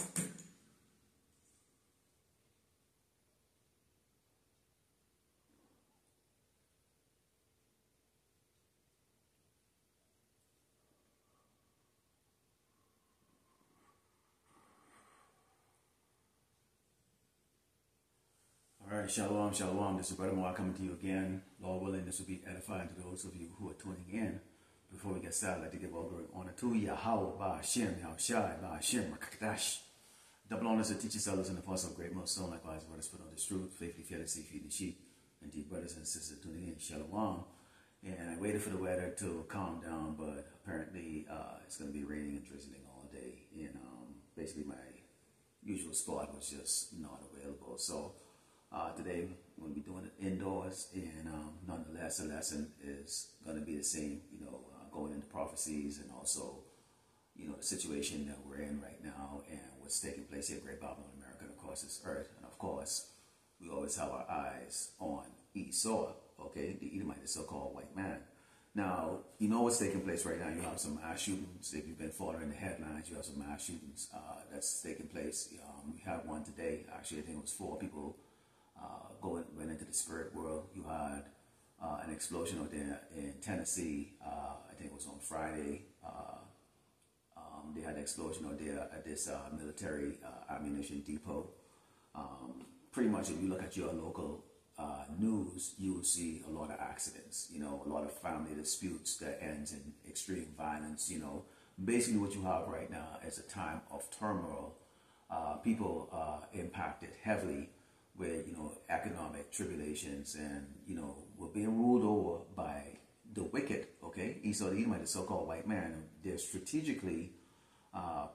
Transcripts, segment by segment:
All right, shalom, shalom. This is Brother Mark coming to you again. Lord willing, this will be edifying to those of you who are tuning in. Before we get started, I'd like to give all glory and honor to Yahweh, Ba'ashem, Yahushai, Ba'ashem, Rakadash. Double honors to teachers, elders, and apostles of great millstone. Likewise, brothers put on this truth, faithfully, fearlessly, feeding sheep. Indeed, brothers and sisters tuning in, shalom. And I waited for the weather to calm down, but apparently it's going to be raining and drizzling all day. And basically, my usual spot was just not available. So today we're going to be doing it indoors, and nonetheless, the lesson is going to be the same, going into prophecies and also, the situation that we're in right now and what's taking place here at Great Babylon, America, and across this earth. And of course, we always have our eyes on Esau, okay, the Edomite, the so-called white man. Now, you know what's taking place right now. You have some mass shootings. If you've been following the headlines, you have some mass shootings that's taking place. We had one today. Actually, I think it was 4 people went into the spirit world. You had an explosion out there in Tennessee. I think it was on Friday. They had an explosion out there at this military ammunition depot. Pretty much, if you look at your local news, you will see a lot of accidents. A lot of family disputes that ends in extreme violence. Basically, what you have right now is a time of turmoil. People are impacted heavily with economic tribulations, and we're being ruled over by the wicked. Okay, Esau the Edomite, the so-called white man. They're strategically,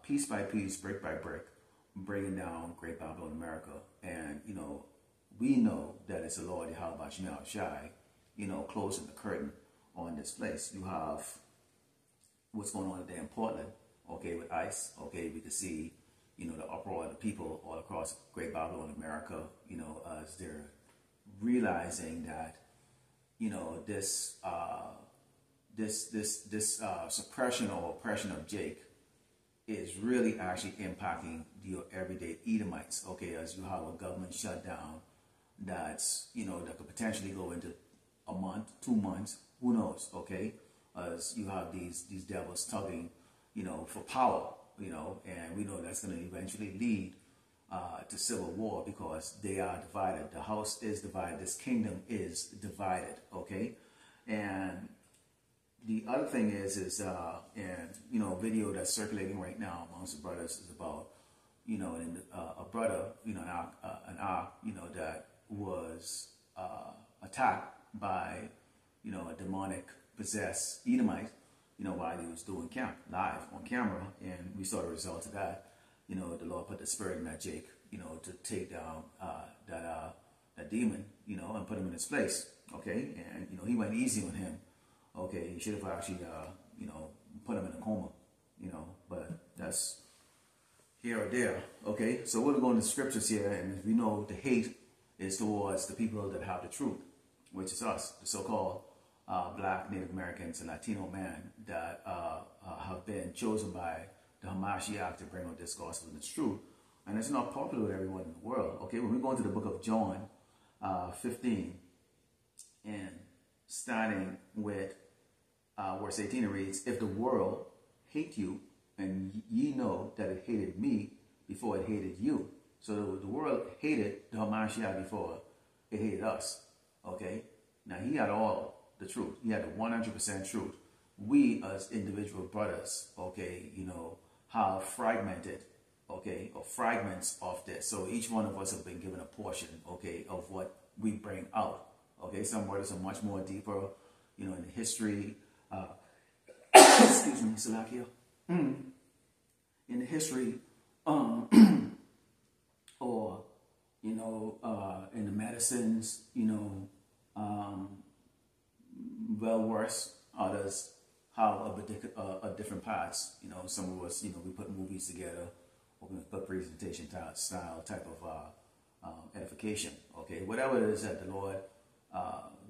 piece by piece, brick by brick, bringing down Great Babylon, America. And we know that it's the Lord Yahweh Shai, closing the curtain on this place. You have what's going on today in Portland, okay, with ICE. Okay, we can see the uproar of the people all across Great Babylon, America, as they're realizing that, this suppression or oppression of Jake is really actually impacting your everyday Edomites, okay, as you have a government shutdown that's, that could potentially go into a month, 2 months, who knows, okay, as you have these devils tugging, for power, and we know that's going to eventually lead to civil war because they are divided. The house is divided. This kingdom is divided, okay? And the other thing is video that's circulating right now amongst the brothers is about, a brother, an ark, that was attacked by, a demonic possessed Edomite, while he was doing camp live on camera, and we saw the result of that. The Lord put the spirit in that Jake, to take down that demon, and put him in his place, okay? And he went easy on him, okay? He should have actually, put him in a coma, but that's here or there, okay? So we're going to the scriptures here, and we know the hate is towards the people that have the truth, which is us, the so-called Black, Native Americans, and Latino man that have been chosen by the Hamashiach to bring out this gospel and this truth. And it's not popular with everyone in the world. Okay, when we go into the book of John 15, and starting with verse 18, it reads, "If the world hate you, and ye know that it hated me before it hated you." So the world hated the Hamashiach before it hated us. Okay, now he had all the truth. He had the 100% truth. We as individual brothers, okay, have fragmented, okay, or fragments of this. So each one of us have been given a portion, okay, of what we bring out. Okay, some brothers are much more deeper, in the history. Excuse me, Salakia. In the history, or in the medicines, well worse. Others have a different paths. Some of us, we put movies together, or we put presentation style type of edification. Okay, whatever it is that the Lord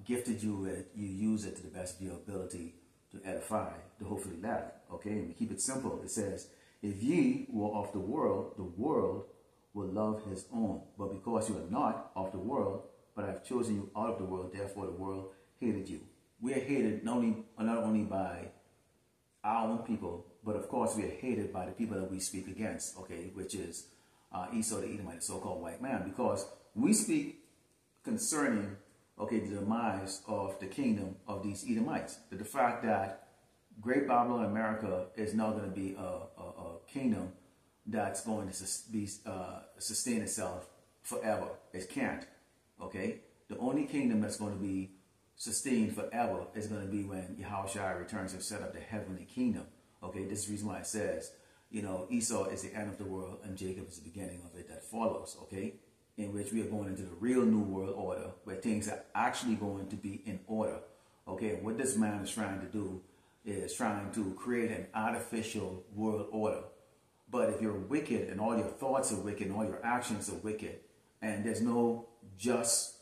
gifted you with, you use it to the best of your ability to edify the hopefully elect. Okay, and we keep it simple. It says, If ye were of the world will love his own. But because you are not of the world, but I have chosen you out of the world, therefore the world hated you. We are hated not only by our own people, but of course we are hated by the people that we speak against, okay, which is Esau the Edomite, the so-called white man, because we speak concerning, okay, the demise of the kingdom of these Edomites. The fact that Great Babylon America is now going to be a kingdom that's going to sustain itself forever. It can't, okay? The only kingdom that's going to be sustained forever is going to be when Yahushua returns and set up the heavenly kingdom, okay? This is the reason why it says, you know, Esau is the end of the world and Jacob is the beginning of it that follows, okay? In which we are going into the real new world order where things are actually going to be in order, okay? And what this man is trying to do is trying to create an artificial world order. But if you're wicked and all your thoughts are wicked and all your actions are wicked and there's no just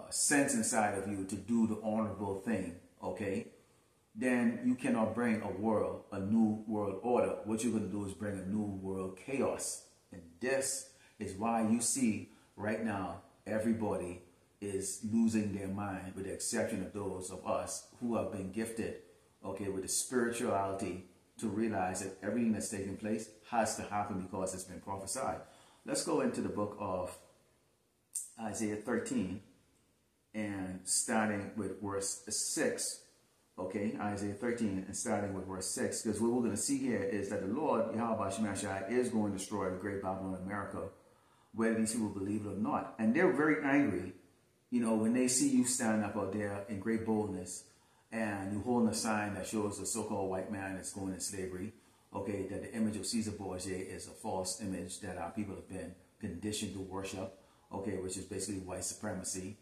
sense inside of you to do the honorable thing, okay, then you cannot bring a new world order. What you're going to do is bring a new world chaos. And this is why you see right now everybody is losing their mind, with the exception of those of us who have been gifted, okay, with the spirituality to realize that everything that's taking place has to happen because it's been prophesied. Let's go into the book of Isaiah 13 and starting with verse 6. Okay, Isaiah 13 and starting with verse 6, because what we're going to see here is that the Lord, Yahweh Shemashai, is going to destroy the Great Babylon America, whether these people believe it or not. And they're very angry, you know, when they see you standing up out there in great boldness and you holding a sign that shows the so-called white man that's going in slavery, okay, that the image of Caesar Borgia is a false image that our people have been conditioned to worship, okay, which is basically white supremacy.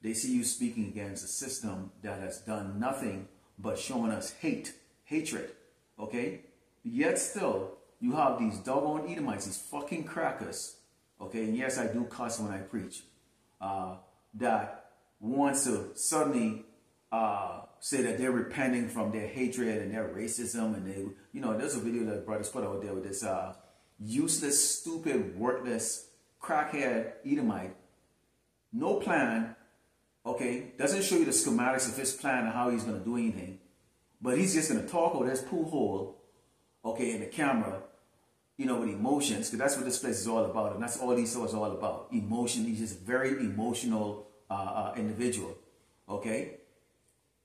They see you speaking against a system that has done nothing but showing us hatred, okay? Yet still, you have these doggone Edomites, these fucking crackers, okay? And yes, I do cuss when I preach, that wants to suddenly say that they're repenting from their hatred and their racism. And they, you know, there's a video that brothers put out there with this useless, stupid, worthless, crackhead Edomite. No plan. Okay, doesn't show you the schematics of his plan and how he's going to do anything. But he's just going to talk over this pool hole, okay, in the camera, you know, with emotions, because that's what this place is all about. And that's all these shows are all about. Emotion. He's just a very emotional individual, okay?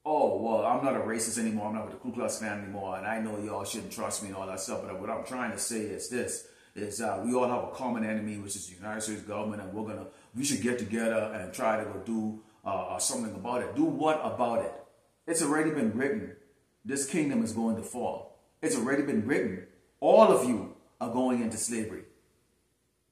Oh, well, I'm not a racist anymore. I'm not with the Ku Klux Klan anymore. And I know y'all shouldn't trust me and all that stuff. But what I'm trying to say is this, is we all have a common enemy, which is the United States government. And we should get together and try to go do something about it. Do what about it? It's already been written. This kingdom is going to fall. It's already been written. All of you are going into slavery.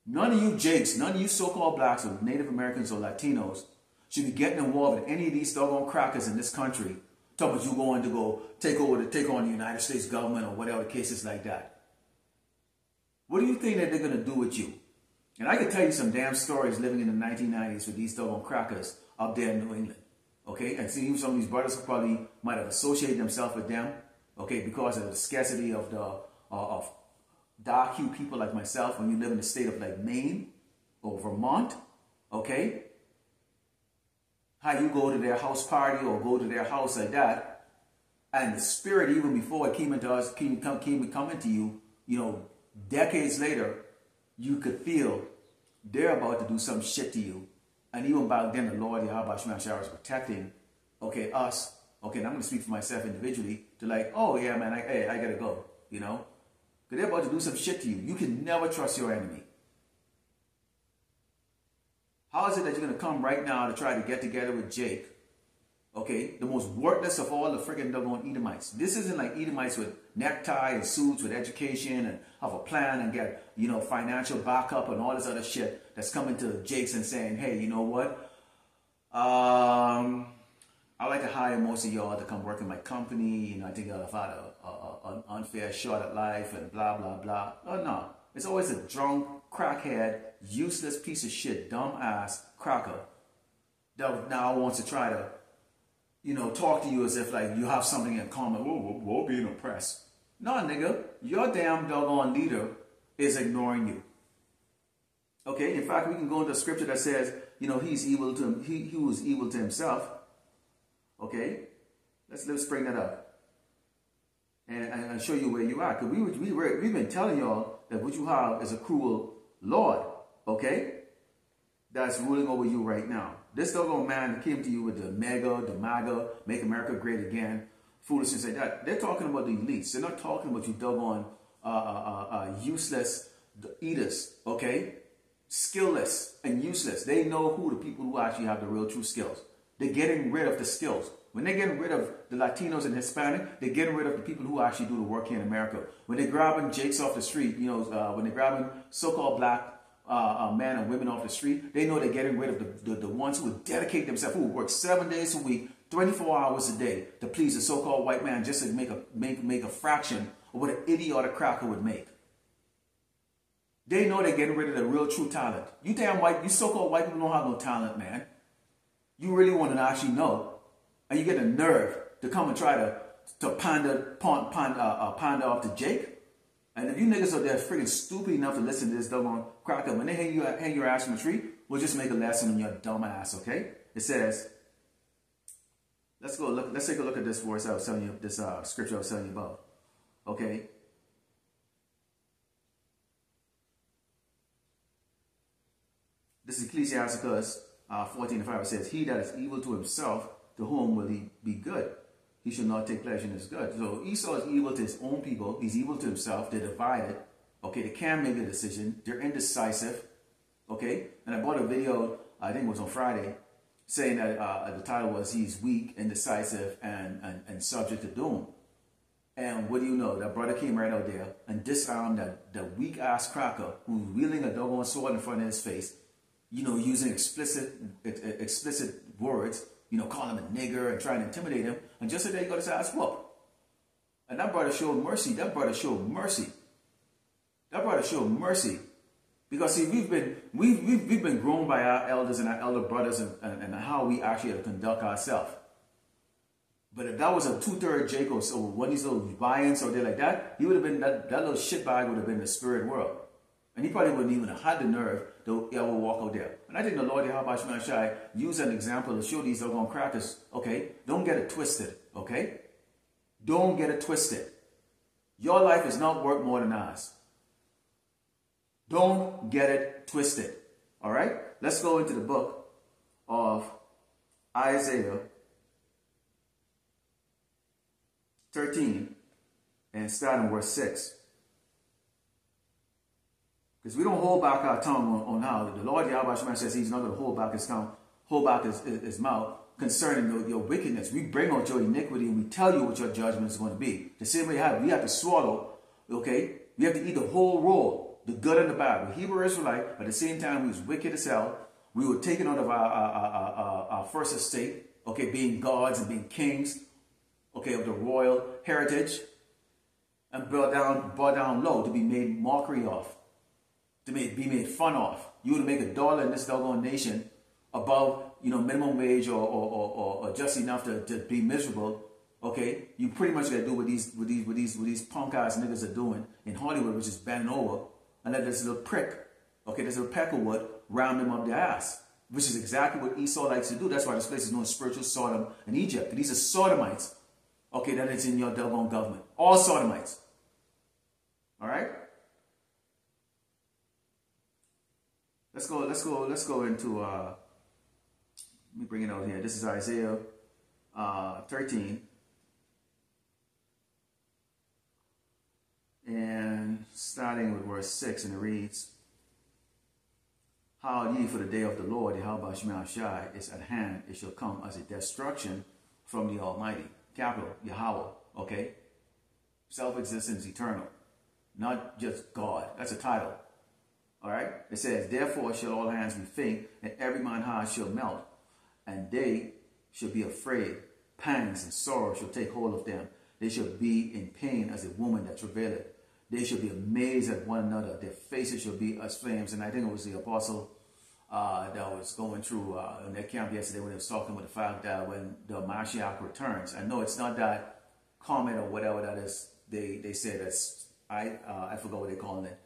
None of you Jakes, none of you so-called blacks or Native Americans or Latinos should be getting involved with any of these doggone crackers in this country. Talking about you going to go take on the United States government or whatever the case is like that. What do you think that they're going to do with you? And I can tell you some damn stories living in the 1990s with these doggone crackers up there in New England, okay? And seeing some of these brothers who probably might have associated themselves with them, okay, because of the scarcity of of dark-hued people like myself when you live in the state of like Maine or Vermont, okay? How you go to their house party or go to their house like that, and the spirit even before it came into us, came into you, you know, decades later, you could feel they're about to do some shit to you. And even back then, the Lord Yahweh Shemashai was protecting, okay, us. Okay, and I'm going to speak for myself individually to like, oh yeah, man, I got to go, you know. Because they're about to do some shit to you. You can never trust your enemy. How is it that you're going to come right now to try to get together with Jake, okay, the most worthless of all the friggin' doggone Edomites? This isn't like Edomites with necktie and suits, with education and have a plan and get, you know, financial backup and all this other shit that's coming to Jake's and saying, hey, you know what? I like to hire most of y'all to come work in my company. You know, I think y'all have had an unfair shot at life and blah, blah, blah. No. It's always a drunk, crackhead, useless piece of shit, dumb-ass cracker that now wants to try to, you know, talk to you as if like you have something in common. We're being oppressed. No, nigga, your damn doggone leader is ignoring you. Okay, in fact, we can go into a scripture that says, you know, he's evil to him. He was evil to himself. Okay, let's bring that up and show you where you are. Because we've been telling y'all that what you have is a cruel Lord. Okay, that's ruling over you right now. This doggone man came to you with the MAGA, Make America Great Again, foolishness like that. They're talking about the elites. They're not talking about you doggone useless eaters. Okay. Skillless and useless. They know who the people who actually have the real true skills. They're getting rid of the skills. When they're getting rid of the Latinos and Hispanic, they're getting rid of the people who actually do the work here in America. When they're grabbing jakes off the street, you know, when they're grabbing so-called black men and women off the street, they know they're getting rid of the ones who would dedicate themselves, who would work 7 days a week, 24 hours a day to please the so-called white man just to make a fraction of what an idiot or a cracker would make. They know they're getting rid of the real true talent. You damn white, you so-called white people don't have no talent, man. You really want to actually know. And you get a nerve to come and try to pander off to Jake. And if you niggas are there freaking stupid enough to listen to this doggone cracker, when they hang your ass from a tree, we'll just make a lesson on your dumb ass, okay? It says, let's take a look at this verse I was telling you, this scripture I was telling you about. Okay? This is Ecclesiasticus 14:5. It says, he that is evil to himself, to whom will he be good? He should not take pleasure in his good. So Esau is evil to his own people. He's evil to himself. They're divided. Okay, they can't make a decision. They're indecisive. Okay, and I bought a video, I think it was on Friday, saying that the title was, he's weak, indecisive, and subject to doom. And what do you know? That brother came right out there and disarmed that weak-ass cracker who's wielding a doggone sword in front of his face, you know, using explicit words, you know, calling him a nigger and trying to intimidate him. And just like that, he got his ass whooped. And that brother showed mercy. That brother showed mercy. That brother showed mercy. Because see, we've been grown by our elders and our elder brothers and how we actually have to conduct ourselves. But if that was a 2/3 Jacobs or one of these little lions or there like that, he would have been, that little shitbag would have been in the spirit world. And he probably wouldn't even have had the nerve to ever walk out there. And I think the Lord Yahweh Shai used an example to show these doggone crackers, okay? Don't get it twisted, okay? Don't get it twisted. Your life is not worth more than ours. Don't get it twisted, all right? Let's go into the book of Isaiah 13 and start in verse 6. Because we don't hold back our tongue on how the Lord Yahweh says he's not going to hold back his tongue, hold back his mouth concerning your wickedness. We bring out your iniquity and we tell you what your judgment is going to be. The same way we have to swallow, okay? We have to eat the whole roll, the good and the bad. We're Hebrew Israelite, but at the same time we was wicked as hell. We were taken out of our first estate, okay, being gods and being kings, okay, of the royal heritage, and brought down low to be made mockery of. To be made fun of. You would make $1 in this doggone nation above, you know, minimum wage or just enough to be miserable. Okay, you pretty much got to do what these punk ass niggas are doing in Hollywood, which is bending over and let this little prick, okay, this little peckerwood round them up their ass, which is exactly what Esau likes to do. That's why this place is known as spiritual Sodom in Egypt. And these are Sodomites, okay, that is in your doggone government. All Sodomites. All right. Let's go into, let me bring it out here. This is Isaiah 13. And starting with verse 6, and it reads, how ye for the day of the Lord, Yahweh Shai, is at hand. It shall come as a destruction from the Almighty. Capital, Yahweh, okay? Self-existence, eternal. Not just God. That's a title. All right? It says, therefore shall all hands be faint, and every man's heart shall melt, and they shall be afraid. Pangs and sorrow shall take hold of them. They shall be in pain as a woman that travaileth. They shall be amazed at one another. Their faces shall be as flames. And I think it was the apostle that was going through in their camp yesterday when he was talking about the fact that when the Mashiach returns, I know it's not that comment or whatever that is they say that's, I forgot what they call it,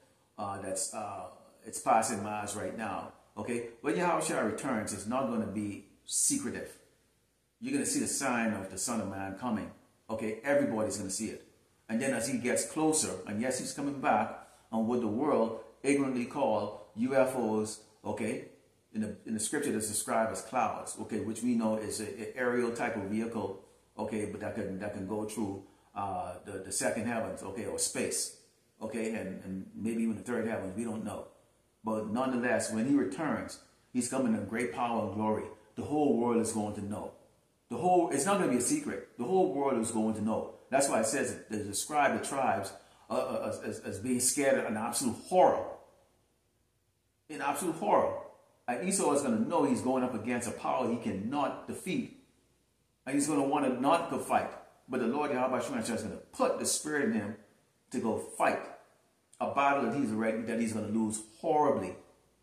it's passing miles right now. Okay, when Yahushua returns, it's not going to be secretive. You're going to see the sign of the Son of Man coming. Okay, everybody's going to see it. And then as he gets closer, and yes, he's coming back on what the world ignorantly call UFOs, okay, in the scripture that's described as clouds, okay, which we know is an aerial type of vehicle, okay, but that can go through the second heavens, okay, or space, okay, and maybe even the third heavens, we don't know. But nonetheless, when he returns, he's coming in great power and glory. The whole world is going to know. It's not going to be a secret. The whole world is going to know. That's why it says they describe the tribes as being scared in absolute horror. In absolute horror. And Esau is going to know he's going up against a power he cannot defeat. And he's going to want to not go fight. But the Lord Yahweh Shemashah is going to put the spirit in him to go fight a battle that he's going to lose horribly.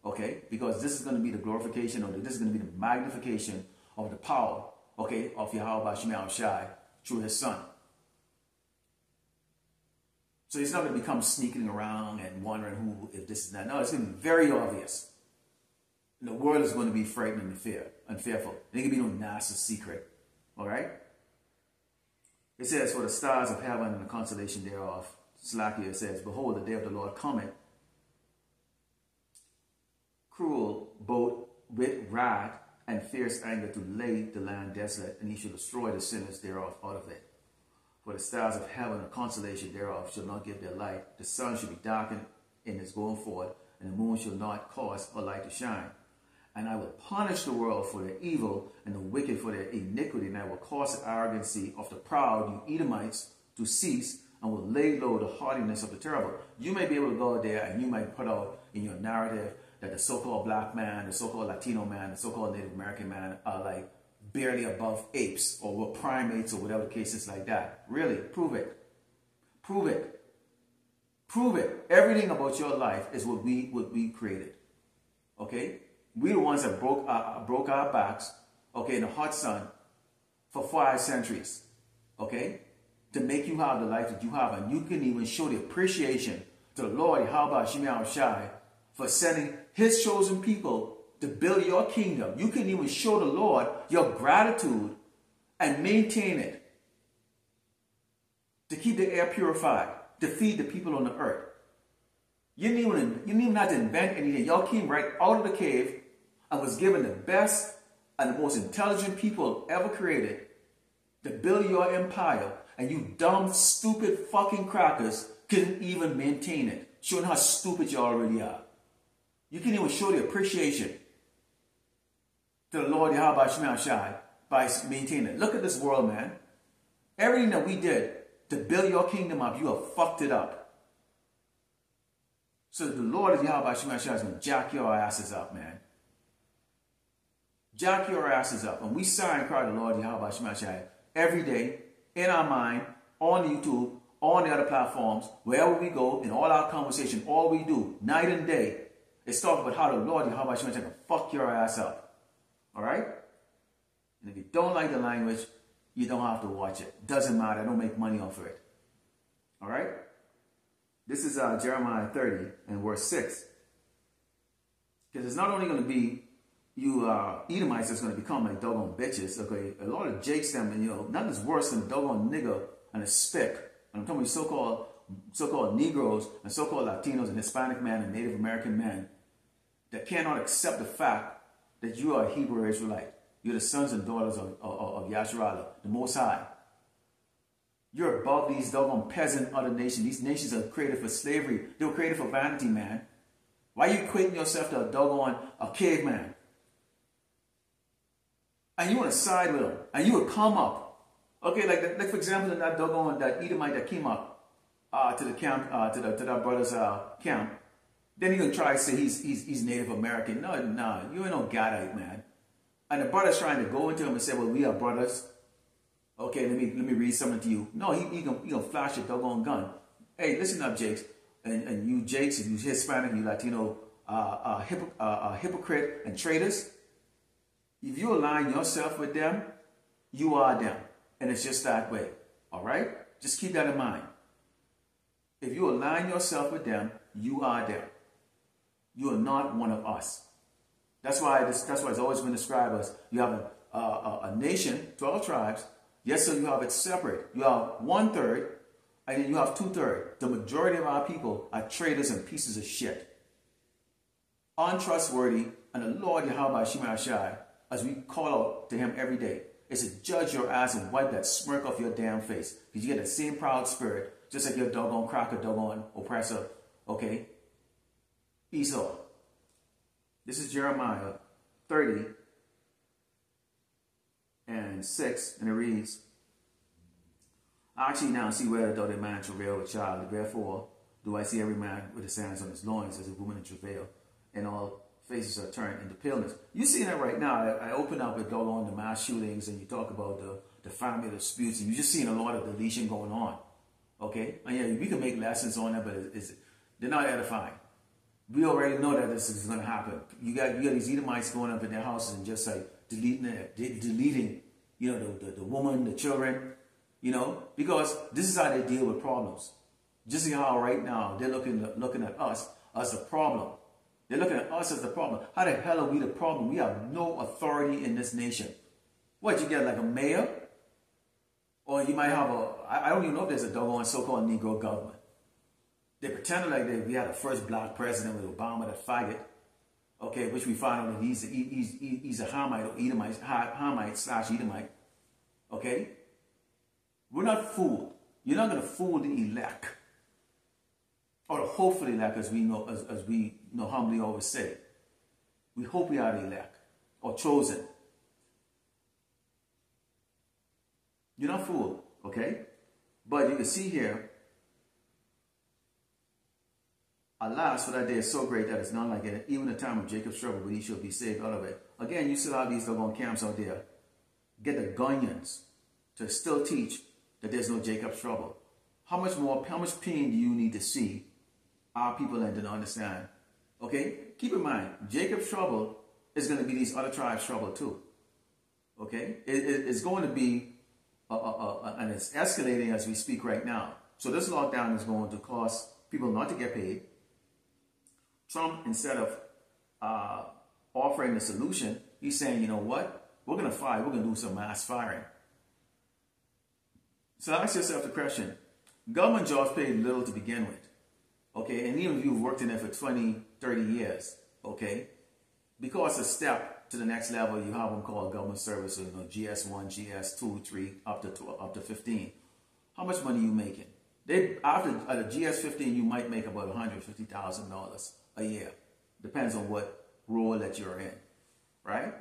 Okay? Because this is going to be the glorification, or this is going to be the magnification of the power, okay, of Yahweh Shemashah through his son. So he's not going to become sneaking around and wondering if this is that. No, it's going to be very obvious. And the world is going to be frightened and fearful. There can be no nasty secret. All right? It says, for the stars of heaven and the constellation thereof, Slakia says, behold, the day of the Lord cometh, cruel, both with wrath and fierce anger, to lay the land desolate, and he shall destroy the sinners thereof out of it. For the stars of heaven and the constellation thereof shall not give their light. The sun shall be darkened in its going forth, and the moon shall not cause her light to shine. And I will punish the world for their evil, and the wicked for their iniquity, and I will cause the arrogancy of the proud, you Edomites, to cease, and will lay low the haughtiness of the terrible. You may be able to go there and you might put out in your narrative that the so-called black man, the so-called Latino man, the so-called Native American man are like barely above apes or were primates or whatever the case is like that. Really, prove it. Prove it. Prove it. Everything about your life is what we created. Okay? We the ones that broke our backs, okay, in the hot sun for 5 centuries. Okay? To make you have the life that you have, and you can even show the appreciation to the Lord Yahweh Shemashah for sending his chosen people to build your kingdom. You can even show the Lord your gratitude and maintain it. To keep the air purified, to feed the people on the earth. You didn't even have to invent anything. Y'all came right out of the cave and was given the best and the most intelligent people ever created to build your empire. And you dumb, stupid fucking crackers couldn't even maintain it. Showing how stupid you already are. You can even show the appreciation to the Lord Yahweh Shemashah by maintaining it. Look at this world, man. Everything that we did to build your kingdom up, you have fucked it up. So the Lord Yahweh Shemashah is going to jack your asses up, man. Jack your asses up. And we sigh and cry to the Lord Yahweh Shemashah every day, in our mind, on YouTube, on the other platforms, wherever we go, in all our conversation, all we do, night and day, is talk about how the Lord Yahweh Shemashah can fuck your ass up. Alright? And if you don't like the language, you don't have to watch it. Doesn't matter. I don't make money off of it. Alright? This is Jeremiah 30 and verse 6. Because it's not only going to be you Edomites that's going to become like doggone bitches, okay? A lot of jakes them, and nothing is worse than a doggone nigger and a spick. And I'm talking about so-called Negroes and so-called Latinos and Hispanic men and Native American men that cannot accept the fact that you are a Hebrew Israelite. You're the sons and daughters of Yasharallah, the Most High. You're above these doggone peasant other nations. These nations are created for slavery. They were created for vanity, man. Why are you equating yourself to a caveman? And you want to side with them. And you would come up. Okay, like for example, in that Edomite that came up to the camp, to that brother's camp. Then you're going to try to say he's Native American. No, you ain't no Gadite, man. And the brother's trying to go into him and say, well, we are brothers. Okay, let me read something to you. No, he gonna flash a doggone gun. Hey, listen up, Jakes. And you Jakes, and you Hispanic, you Latino, hypocrite and traitors. If you align yourself with them, you are them. And it's just that way. All right? Just keep that in mind. If you align yourself with them, you are them. You are not one of us. That's why it's always been described as you have a nation, 12 tribes. Yes, so you have it separate. You have 1/3, and then you have 2/3. The majority of our people are traitors and pieces of shit. Untrustworthy, and the Lord Yahweh Shemashai, as we call out to him every day, is to judge your ass and wipe that smirk off your damn face. Because you get the same proud spirit, just like your doggone cracker, doggone oppressor, okay? Esau. This is Jeremiah 30:6, and it reads, actually now see whether though the man travail with child, therefore do I see every man with his hands on his loins as a woman in travail, and all faces are turned into paleness. You see that right now. I open up with doggone the mass shootings, and you talk about the family disputes, and you're just seeing a lot of deletion going on. Okay? And yeah, we can make lessons on that, but they're not edifying. We already know that this is going to happen. You got these Edomites going up in their houses and just like deleting, you know, the woman, the children, you know, because this is how they deal with problems. Just like how right now they're looking at us as the problem. They're looking at us as the problem. How the hell are we the problem? We have no authority in this nation. What, you get like a mayor? Or you might have I don't even know if there's a doggone so-called Negro government. They pretended like we had the first black president with Obama, that faggot. Okay, which we find out that he's a Hamite or Edomite, Hamite/Edomite. Okay? We're not fooled. You're not going to fool the elect. Or the hopeful elect, as we know humbly always say. We hope we are the elect or chosen. You're not fooled, okay? But you can see here, alas, for that day is so great that it's not like it. Even the time of Jacob's trouble, but he shall be saved out of it. Again, you still have these doggone camps out there. Get the Gunyans to still teach that there's no Jacob's trouble. How much pain do you need to see our people and to understand? Okay? Keep in mind, Jacob's trouble is going to be these other tribes' trouble too. Okay? It's going to be, and it's escalating as we speak right now. So this lockdown is going to cause people not to get paid. Trump, instead of offering a solution, he's saying, you know what? We're going to do some mass firing. So ask yourself the question, government jobs pay little to begin with. Okay, and even if you've worked in it for 20, 30 years, okay, because a step to the next level, you have them called government services, you know, GS1, GS2, 3, up to 15. How much money are you making? After the GS15, you might make about $150,000 a year. Depends on what role that you're in, right?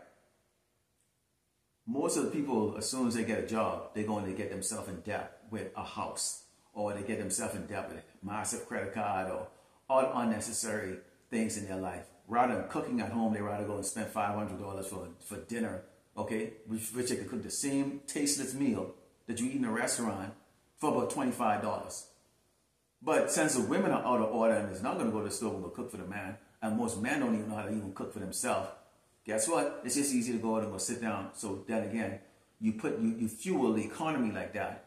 Most of the people, as soon as they get a job, they're going to get themselves in debt with a house, or they get themselves in debt with a massive credit card, or all unnecessary things in their life. Rather than cooking at home, they rather go and spend $500 for dinner, okay? Which they could cook the same tasteless meal that you eat in a restaurant for about $25. But since the women are out of order and is not going to go to the store and go cook for the man, and most men don't even know how to even cook for themselves, guess what? It's just easy to go out and go sit down. So then again, you fuel the economy like that,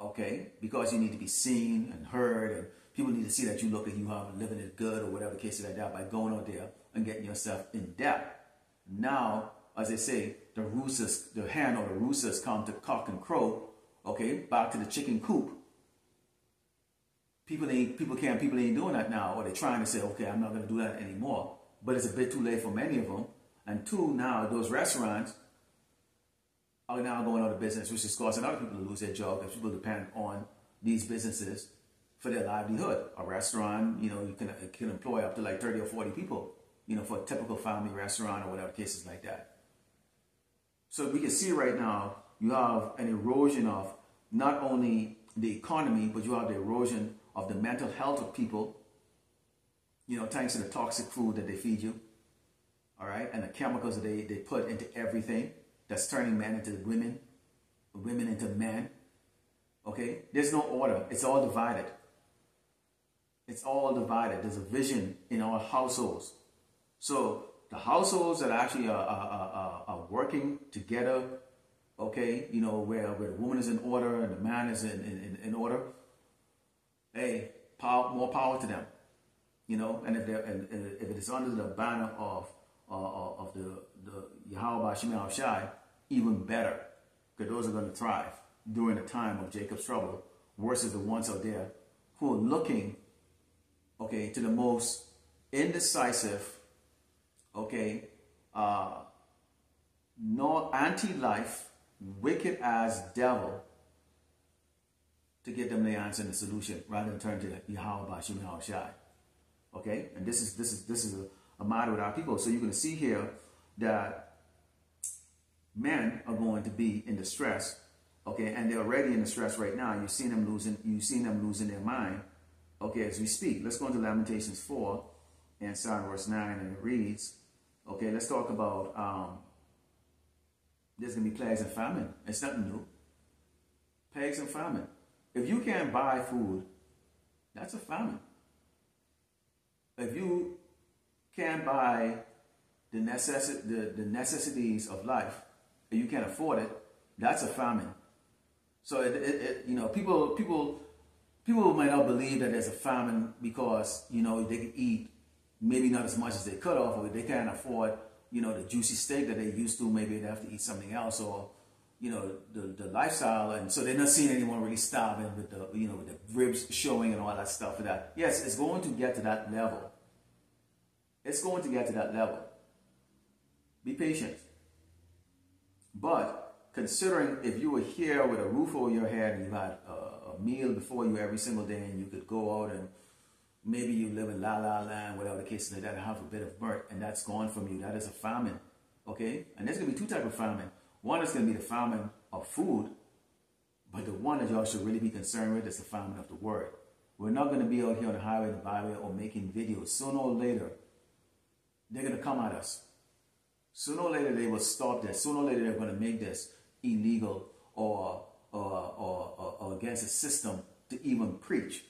okay? Because you need to be seen and heard, and people need to see that you look like you are living it good or whatever case like that by going out there and getting yourself in debt. Now, as they say, the hen or the roosters come to cock and crow, okay? Back to the chicken coop. People ain't doing that now, or they're trying to say, okay, I'm not going to do that anymore. But it's a bit too late for many of them. And two, now those restaurants are now going out of business, which is causing other people to lose their job because people depend on these businesses for their livelihood. A restaurant, you know, you can employ up to like 30 or 40 people, you know, for a typical family restaurant or whatever cases like that. So we can see right now you have an erosion of not only the economy, but you have the erosion of the mental health of people, you know, thanks to the toxic food that they feed you, all right, and the chemicals that they put into everything that's turning men into women, women into men, okay? There's no order. It's all divided. It's all divided. There's a vision in our households. So the households that actually are working together, okay, you know, where the woman is in order and the man is in order, hey, more power to them. And if it is under the banner of the Yahweh Shemel Shai, even better, because those are going to thrive during the time of Jacob's trouble, versus the ones out there who are looking, okay, to the most indecisive, okay, no anti-life, wicked as devil, to get them the answer and the solution, rather than turn to Yahweh Shemel Shai. Okay, and this is a matter with our people. So you're going to see here that men are going to be in distress. Okay, and they're already in distress right now. You've seen them losing their mind. Okay, as we speak, let's go into Lamentations 4 and start verse 9, and it reads. Okay, let's talk about there's going to be plagues and famine. It's nothing new. Plagues and famine. If you can't buy food, that's a famine. If you can't buy the necessities of life, and you can't afford it, that's a famine. So people might not believe that there's a famine because they can eat maybe not as much as they could have, or they can't afford the juicy steak that they used to. Maybe they have to eat something else, or the lifestyle, and so they're not seeing anyone really starving with the with the ribs showing and all that stuff. For that, yes, it's going to get to that level. It's going to get to that level. Be patient. But considering if you were here with a roof over your head and you had a meal before you every single day, and you could go out and maybe you live in La La Land, whatever the case is, that have a bit of birth, and that's gone from you, that is a famine. Okay? And there's going to be two types of famine. One is going to be the famine of food, but the one that y'all should really be concerned with is the famine of the word. We're not going to be out here on the highway and the byway or making videos. Sooner or later, they're going to come at us. Sooner or later, they will stop this. Sooner or later, they're going to make this illegal or against the system to even preach.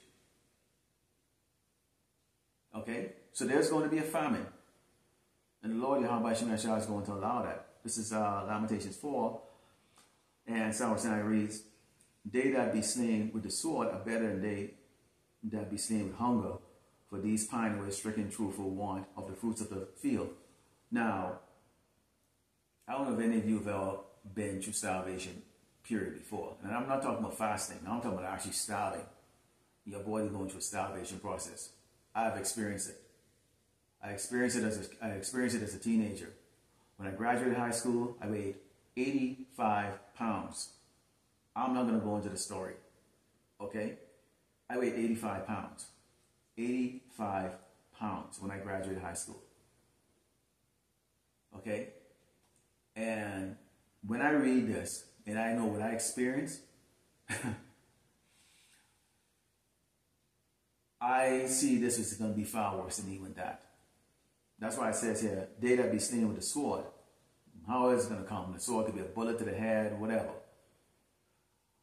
Okay? So there's going to be a famine. And the Lord Yahweh Shemel Shai is going to allow that. This is Lamentations 4. And Psalm 9 reads, "They that be slain with the sword are better than they that be slain with hunger. For these pine away, stricken true for want of the fruits of the field." Now, I don't know if any of you have ever been through starvation period before. And I'm not talking about fasting. I'm talking about actually starving. Your body going through a starvation process. I've experienced it. I experienced it as a teenager. When I graduated high school, I weighed 85 pounds. I'm not going to go into the story. Okay? I weighed 85 pounds. 85 pounds when I graduated high school. Okay? And when I read this, and I know what I experienced, I see this is going to be far worse than even that. That's why it says here, "They that be slain with the sword." How is it going to come? The sword could be a bullet to the head, whatever.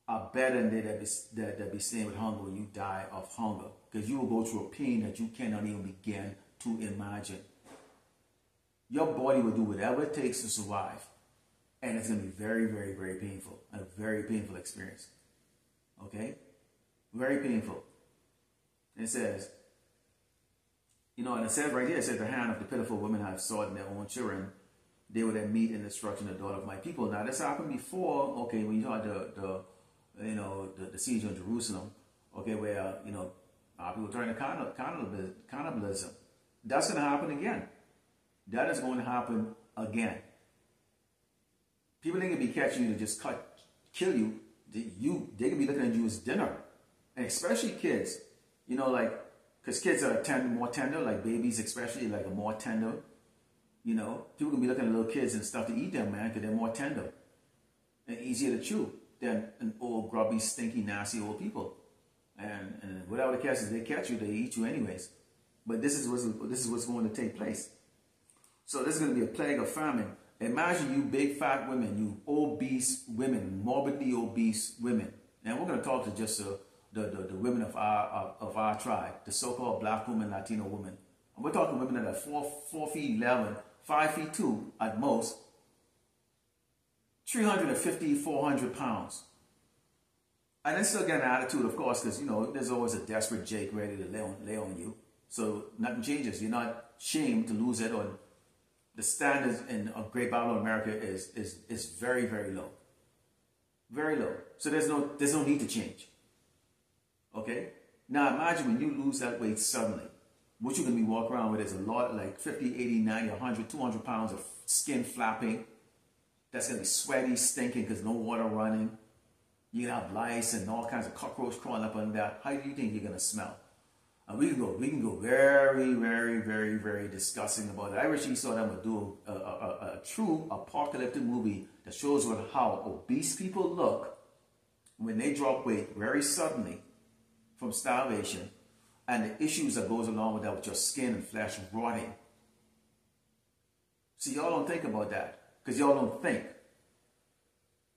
Are better than they that be slain with hunger when you die of hunger. Because you will go through a pain that you cannot even begin to imagine. Your body will do whatever it takes to survive. And it's going to be very, very, very painful. A very painful experience. Okay? Very painful. And it says, and it says right here, it says, "The hand of the pitiful women have sought in their own children. They will then meet in destruction the daughter of my people." Now, this happened before, okay, when you had the siege on Jerusalem, okay, where, people turn to cannibalism. That's going to happen again. That is going to happen again. People ain't going to be catching you to just kill you. They can be looking at you as dinner. And especially kids, because kids are more tender, like babies especially, like are more tender. People can be looking at little kids and stuff to eat them, man, because they're more tender and easier to chew than an old, grubby, stinky, nasty old people. And whatever the case is, they catch you, they eat you anyways. But this is what's going to take place. So this is going to be a plague of famine. Imagine you big fat women, you obese women, morbidly obese women. And we're going to talk to just the women of our tribe, the so-called black women, Latino women. And we're talking women that are 4 feet 11, 5 feet 2 at most, 350, 400 pounds. And they still get an attitude, of course, because, you know, there's always a desperate Jake ready to lay on you. So nothing changes. You're not shamed to lose it, or the standards in Great Babylon America is very, very low. Very low. So there's no need to change. Okay? Now imagine when you lose that weight suddenly. What you're going to be walking around with is a lot, like 50, 80, 90, 100, 200 pounds of skin flapping. That's going to be sweaty, stinking because no water running. You're going to have lice and all kinds of cockroach crawling up under that. How do you think you're going to smell? And we can go very, very, very, very disgusting about it. I wish you saw them do a true apocalyptic movie that shows how obese people look when they drop weight very suddenly from starvation, and the issues that goes along with that, with your skin and flesh rotting. See, y'all don't think about that because y'all don't think.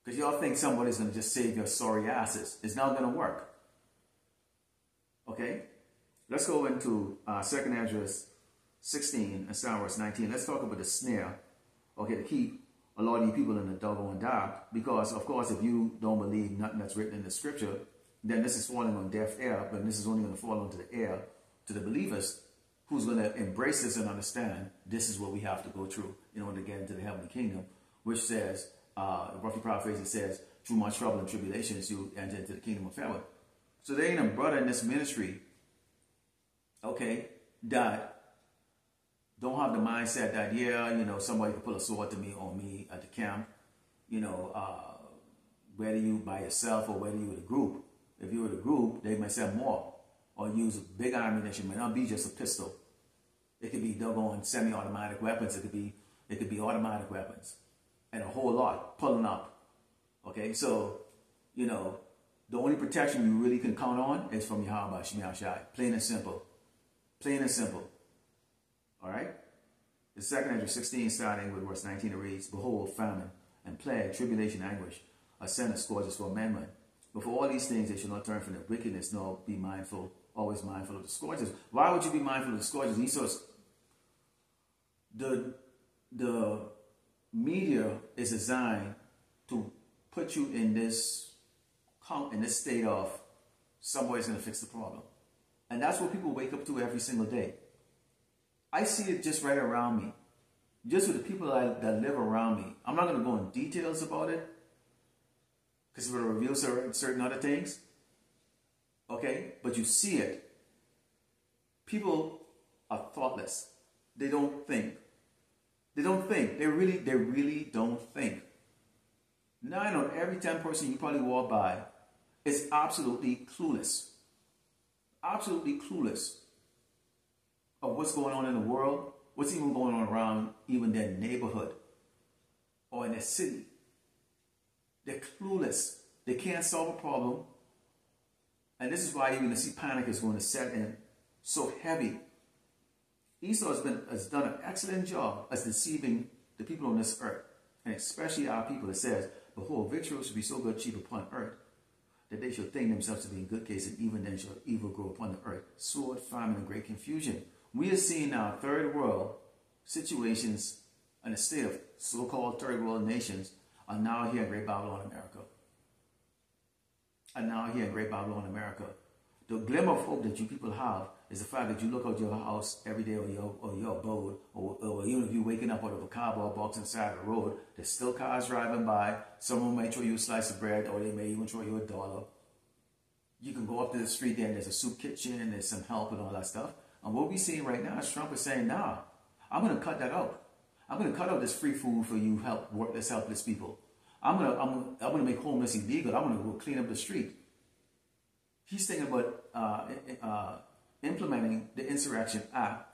Because y'all think somebody's going to just save your sorry asses. It's not going to work. Okay? Let's go into 2nd Esdras 16 and start verse 19. Let's talk about the snare, okay, to keep a lot of you people in the doggone dark. Because, of course, if you don't believe nothing that's written in the scripture, then this is falling on deaf ear, but this is only going to fall onto the ear to the believers who's going to embrace this and understand this is what we have to go through in order to get into the heavenly kingdom, which says, roughly paraphrased, it says, through much trouble and tribulations, you enter into the kingdom of heaven. So there ain't a brother in this ministry, okay, that don't have the mindset that, yeah, you know, somebody could pull a sword to me on me at the camp, you know, whether you by yourself or whether you with a group. If you were the group, they might sell more or use big ammunition. It might not be just a pistol. It could be doggone semi-automatic weapons. It could be automatic weapons, and a whole lot pulling up. Okay, so you know the only protection you really can count on is from Yahweh Shemi Shai. Plain and simple. Plain and simple. All right. The 2nd Esdras 16, starting with verse 19, it reads, "Behold, famine and plague, tribulation, anguish, ascend and scourges for amendment. But for all these things, they shall not turn from their wickedness, nor be mindful, always mindful of the scourges." Why would you be mindful of the scourges? He says, the media is designed to put you in this state of somebody's going to fix the problem. And that's what people wake up to every single day. I see it just right around me. Just with the people that live around me. I'm not going to go in details about it, because it will reveal certain other things. Okay? But you see it. People are thoughtless. They don't think. They don't think. They really don't think. 9 on every 10 person you probably walk by is absolutely clueless. Absolutely clueless of what's going on in the world, what's even going on around even their neighborhood or in their city. They're clueless. They can't solve a problem. And this is why you're going to see panic is going to set in so heavy. Esau has done an excellent job as deceiving the people on this earth, and especially our people. It says, "Behold, victuals should be so good cheap upon earth, that they shall think themselves to be in good case, and even then shall evil grow upon the earth. Sword, famine, and great confusion." We are seeing now third world situations and the state of so-called third world nations are now here in Great Babylon, America. The glimmer of hope that you people have is the fact that you look out your house every day, or your abode, or even if you're waking up out of a cardboard box inside the road, there's still cars driving by. Someone might throw you a slice of bread, or they may even throw you $1. You can go up to the street there and there's a soup kitchen and there's some help and all that stuff. And what we're seeing right now is Trump is saying, "Nah, I'm going to cut that out. I'm going to cut out this free food for you helpless people. I'm going to make homeless illegal. I'm going to go clean up the street." He's thinking about implementing the Insurrection Act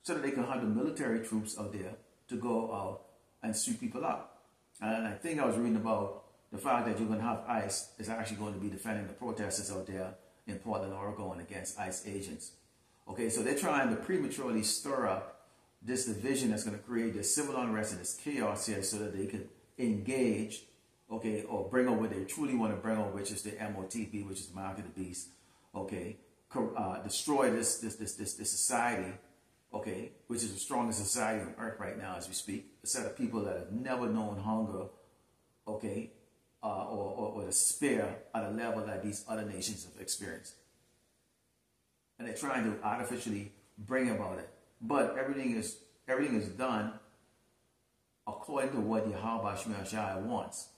so that they can have the military troops out there to go out and sweep people out. And I think I was reading about the fact that you're going to have ICE is actually going to be defending the protesters out there in Portland, Oregon against ICE agents. Okay, so they're trying to prematurely stir up this division that's going to create this civil unrest and this chaos here so that they can engage, okay, or bring out what they truly want to bring out, which is the MOTB, which is the mark of the beast, okay, destroy this society, okay, which is the strongest society on earth right now as we speak, a set of people that have never known hunger, okay, or despair at a level that these other nations have experienced. And they're trying to artificially bring about it. But everything is done according to what Yahweh Shai wants.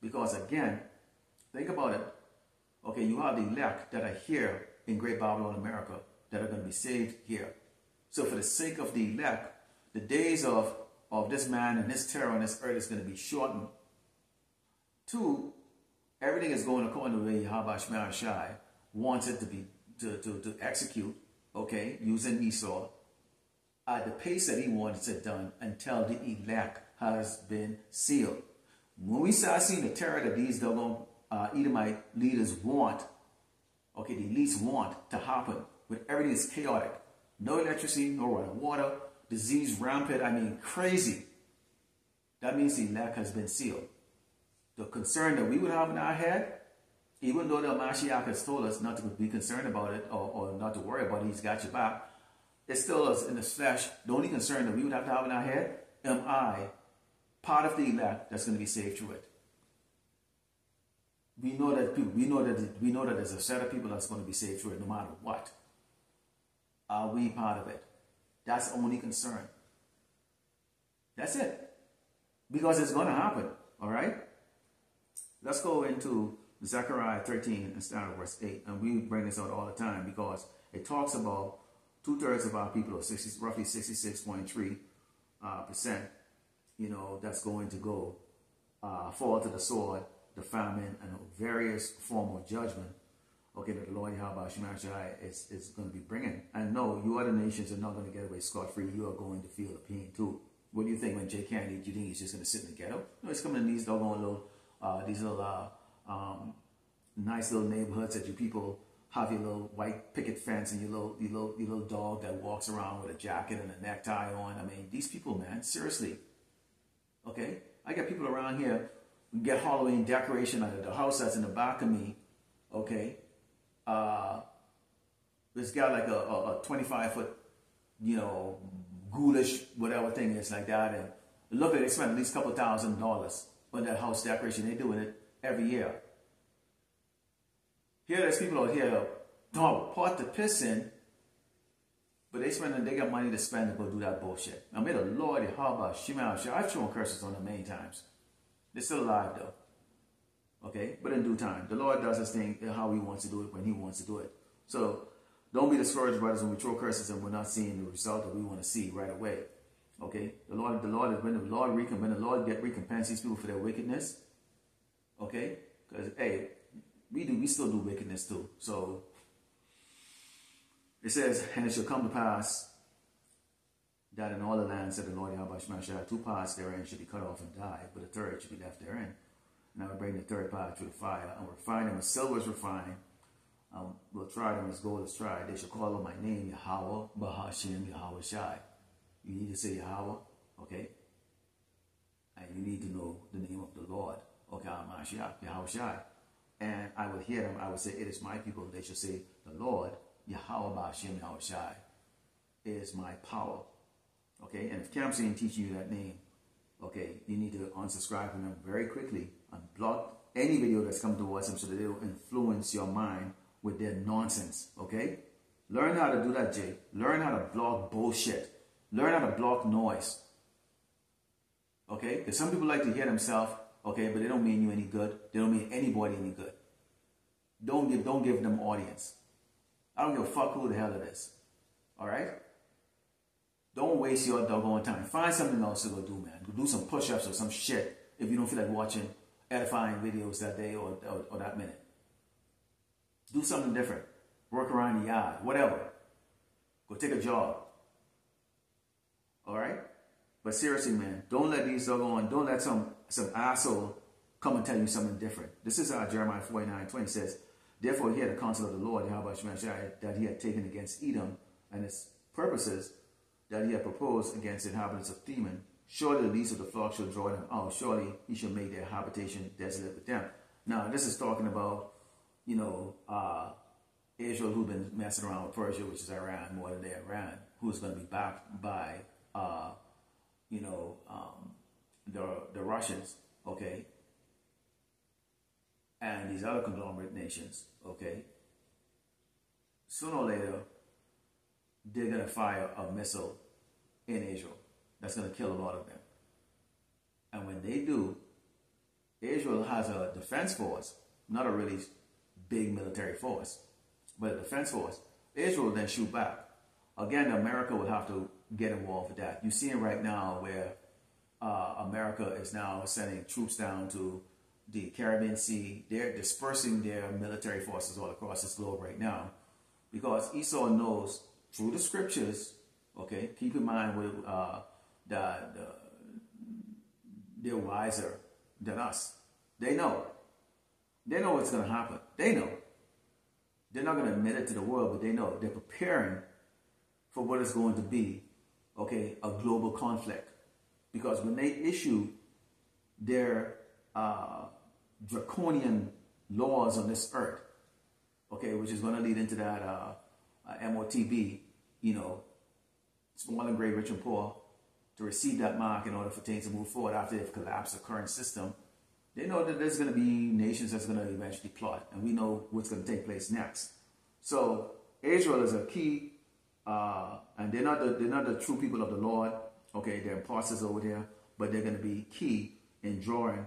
Because again, think about it. Okay, you have the elect that are here in Great Babylon, America, that are going to be saved here. So for the sake of the elect, the days of this man and this terror on this earth is going to be shortened. Two, everything is going according to the way Yahweh Shai wants it to be to execute, okay, using Esau at the pace that he wants it done until the elect has been sealed. When we start seeing the terror that these doggone Edomite leaders want, okay, the elites want to happen, with everything is chaotic. No electricity, no running water, disease rampant, I mean crazy. That means the elect has been sealed. The concern that we would have in our head, even though the Mashiach has told us not to be concerned about it or not to worry about it, he's got your back, it's still us in the flesh. The only concern that we would have to have in our head, am I part of the elect that's going to be saved through it? We know that there's a set of people that's going to be saved through it no matter what. Are we part of it? That's the only concern. That's it. Because it's going to happen. All right? Let's go into Zechariah 13 and start at verse 8. And we bring this out all the time because it talks about 2/3 of our people, or roughly 66.3%, that's going to go fall to the sword, the famine, and various form of judgment. Okay, that the Lord Yahweh Shai is going to be bringing. And no, you other nations are not going to get away scot-free. You are going to feel the pain too. What do you think when Jay Kennedy, do you think he's just going to sit in the ghetto? No, he's coming in these doggone little, nice little neighborhoods that you people have your little white picket fence and your little dog that walks around with a jacket and a necktie on. I mean, these people, man, seriously. Okay? I got people around here who get Halloween decoration out of the house that's in the back of me. Okay? It's got like a 25-foot, ghoulish whatever thing is like that. And look at it, they spend at least a couple $1,000 on that house decoration. They're doing it every year. Here, there's people out here don't pot the piss in, but they got money to spend to go do that bullshit. Now, may the Lord Yahweh Shema, I've thrown curses on them many times. They're still alive though. Okay, but in due time, the Lord does his thing how he wants to do it when he wants to do it. So don't be discouraged, brothers, when we throw curses and we're not seeing the result that we want to see right away. Okay, when the Lord get recompense these people for their wickedness. Okay, because hey, we still do wickedness too. So it says, and it shall come to pass that in all the lands that the Lord Yahweh Shemashah, 2 parts therein should be cut off and die, but a third should be left therein. And I will bring the third part through the fire, and will refine them as silver is refined. We'll try them as gold is tried. They shall call on my name, Yahweh, Bahashim, Yahweh Shai. You need to say Yahweh, okay? And you need to know the name of the Lord, okay, Mashiach, Yahweh Shai. And I will hear them, I will say, it is my people. They shall say, the Lord, Yahweh Bahashim, Yahweh Shai, is my power. Okay, and if Camp's ain't teaching you that name, okay, you need to unsubscribe from them very quickly and block any video that's come towards them so that they will influence your mind with their nonsense, okay? Learn how to do that, Jay. Learn how to block bullshit. Learn how to block noise. Okay? Because some people like to hear themselves, okay, but they don't mean you any good. They don't mean anybody any good. Don't give them audience. I don't give a fuck who the hell it is. Alright? Don't waste your doggone time. Find something else to go do, man. Go do some push-ups or some shit if you don't feel like watching edifying videos that day or that minute. Do something different. Work around the yard. Whatever. Go take a jog. Alright? But seriously, man, don't let these doggone, don't let some asshole come and tell you something different. This is how Jeremiah 49:20 says, therefore hear the counsel of the Lord, Yahweh Shemashah, that he had taken against Edom and its purposes that he had proposed against the inhabitants of Teman. Surely the least of the flock shall draw them out. Surely he shall make their habitation desolate with them. Now, this is talking about, Israel, who've been messing around with Persia, which is Iran, more than Iran, who's going to be backed by, the Russians, okay? and these other conglomerate nations, okay, sooner or later, they're going to fire a missile in Israel that's going to kill a lot of them. And when they do, Israel has a defense force, not a really big military force, but a defense force. Israel will then shoot back. Again, America would have to get involved with that. You're seeing right now where America is now sending troops down to the Caribbean Sea. They're dispersing their military forces all across this globe right now because Esau knows through the scriptures, okay, keep in mind that they're wiser than us. They know. They know what's going to happen. They know. They're not going to admit it to the world, but they know. They're preparing for what is going to be, okay, a global conflict. Because when they issue their draconian laws on this earth, okay, which is going to lead into that MOTB, you know, small and great, rich and poor, to receive that mark in order for things to move forward after they've collapsed the current system, they know that there's going to be nations that's going to eventually plot, and we know what's going to take place next. So Israel is a key, and they're not the true people of the Lord. Okay, they're imposters over there, but they're going to be key in drawing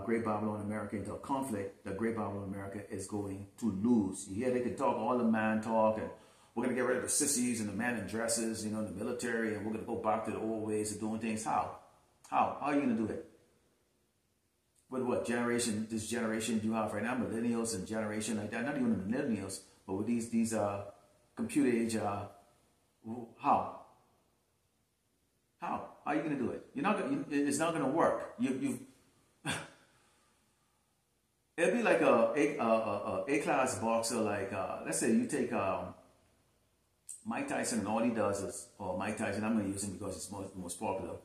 Great Babylon America into a conflict that Great Babylon America is going to lose. You hear they can talk all the man talk, and we're going to get rid of the sissies and the men in dresses, you know, in the military, and we're going to go back to the old ways of doing things. How? How are you going to do it? With what generation? This generation you have right now, millennials and generation like that. Not even the millennials, but with these computer age. How? How are you going to do it? You're not. It's not going to work. It'd be like a class boxer. Like let's say you take Mike Tyson, and all he does is, or Mike Tyson. I'm going to use him because it's most popular.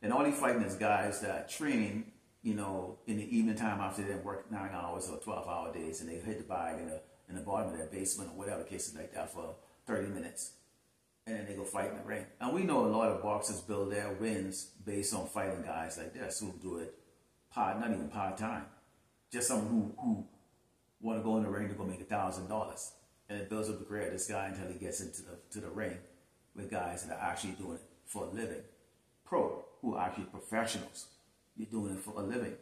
And all he fighting is guys that train, you know, in the evening time after they work 9 hours or 12-hour days, and they hit the bag in the bottom of their basement or whatever cases like that for 30 minutes. And then they go fight in the ring. And we know a lot of boxers build their wins based on fighting guys like this who do it not even part-time. Just someone who want to go in the ring to go make $1,000. And it builds up the career of this guy until he gets into the ring with guys that are actually doing it for a living. Pro, who are actually professionals. You're doing it for a living.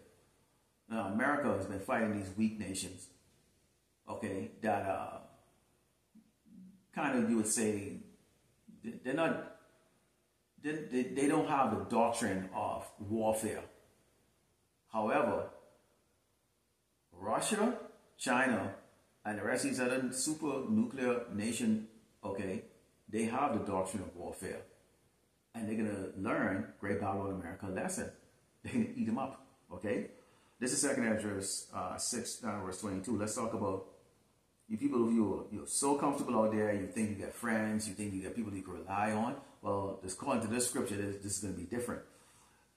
Now, America has been fighting these weak nations, okay, that kind of, you would say, they're not, they don't have the doctrine of warfare. However, Russia, China, and the rest of these other super nuclear nation, okay, they have the doctrine of warfare. And they're going to learn Great Babylon America lesson. They're going to eat them up, okay? This is 2 Ezra 6, verse 22. Let's talk about you people who you're so comfortable out there, you think you got friends, you think you got people you can rely on. Well, according to this scripture, this is going to be different.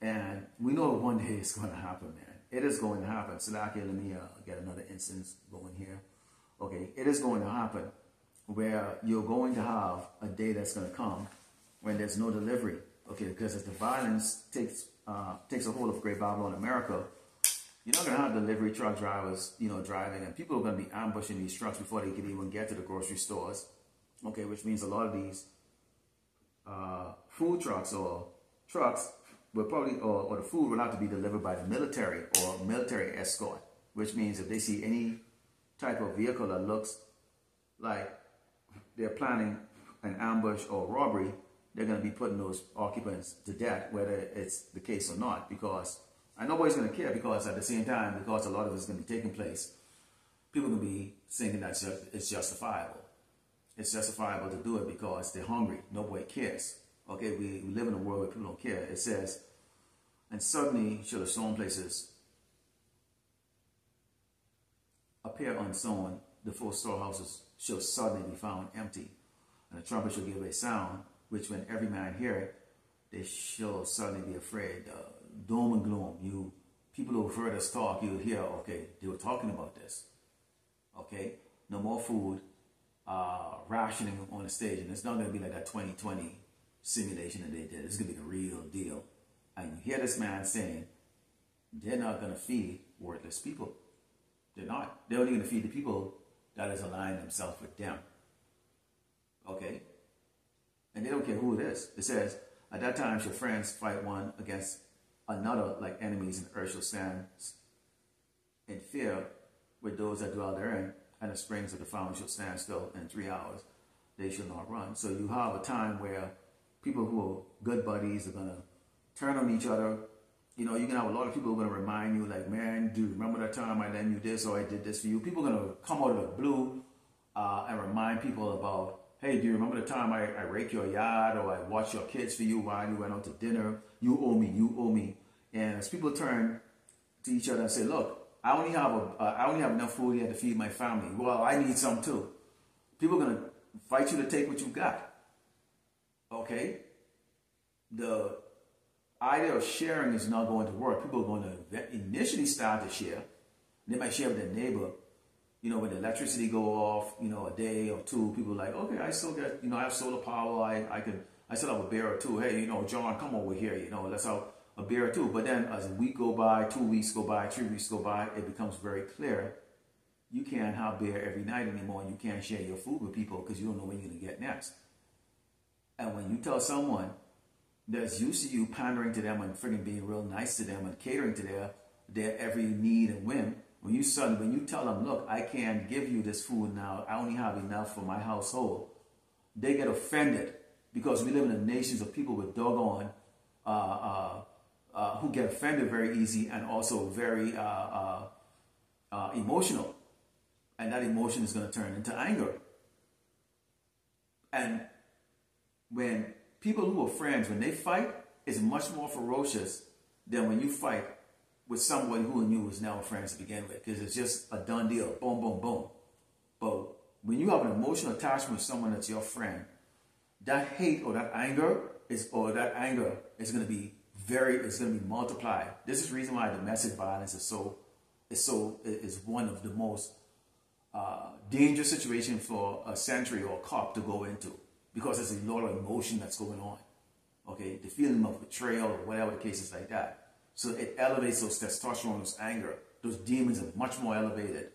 And we know one day it's going to happen, man. It is going to happen. So let me get another instance going here. Okay, it is going to happen where you're going to have a day that's going to come when there's no delivery. Okay, because as the violence takes a hold of Great Babylon America, you're not going to have delivery truck drivers, you know, driving, and people are going to be ambushing these trucks before they can even get to the grocery stores. Okay, which means a lot of these food trucks or trucks will probably, or the food will have to be delivered by the military or military escort, which means if they see any type of vehicle that looks like they're planning an ambush or robbery, they're going to be putting those occupants to death, whether it's the case or not, because and nobody's going to care, because at the same time, because a lot of it's going to be taking place, people are going to be thinking that it's justifiable. It's justifiable to do it because they're hungry. Nobody cares. Okay, we live in a world where people don't care. It says, and suddenly shall the sown places appear unsown, the four storehouses shall suddenly be found empty, and the trumpet shall give a sound, which when every man hear it, they shall suddenly be afraid. Doom and gloom. You people who've heard us talk, you'll hear, okay, they were talking about this. Okay, no more food, rationing on the stage, and it's not going to be like that 2020 simulation that they did. It's going to be the real deal. And you hear this man saying, they're not going to feed worthless people. They're not. They're only going to feed the people that is aligning themselves with them. Okay? And they don't care who it is. It says, at that time shall friends fight one against another like enemies, and the earth shall stand in fear with those that dwell therein, and the springs of the fountain shall stand still in 3 hours. They shall not run. So you have a time where people who are good buddies are going to turn on each other. You know, you can have a lot of people who are going to remind you, like, man, dude, remember that time I lent you this or I did this for you? People are going to come out of the blue and remind people about, hey, do you remember the time I raked your yard, or I watched your kids for you while you went out to dinner? You owe me, you owe me. And as people turn to each other and say, look, I only have enough food here to feed my family. Well, I need some too. People are going to fight you to take what you got. Okay? The idea of sharing is not going to work. People are going to initially start to share. They might share with their neighbor. You know, when the electricity go off, you know, a day or two, people are like, okay, I still get, you know, I have solar power. I still have a beer or two. Hey, you know, John, come over here. You know, let's have a beer or two. But then as a week go by, 2 weeks go by, 3 weeks go by, it becomes very clear you can't have beer every night anymore, and you can't share your food with people because you don't know when you're going to get next. And when you tell someone that's used to you pandering to them and freaking being real nice to them and catering to their every need and whim, when you tell them, look, I can't give you this food now, I only have enough for my household, they get offended because we live in the nations of people with doggone who get offended very easy and also very emotional. And that emotion is going to turn into anger. And when people who are friends, when they fight, it's much more ferocious than when you fight with someone who you was never friends to begin with, because it's just a done deal. Boom, boom, boom. But when you have an emotional attachment with someone that's your friend, that hate or that anger is going to be multiplied. This is the reason why domestic violence is one of the most dangerous situation for a sentry or a cop to go into, because there's a lot of emotion that's going on. Okay, the feeling of betrayal or whatever the case is like that. So it elevates those testosterone, those anger. Those demons are much more elevated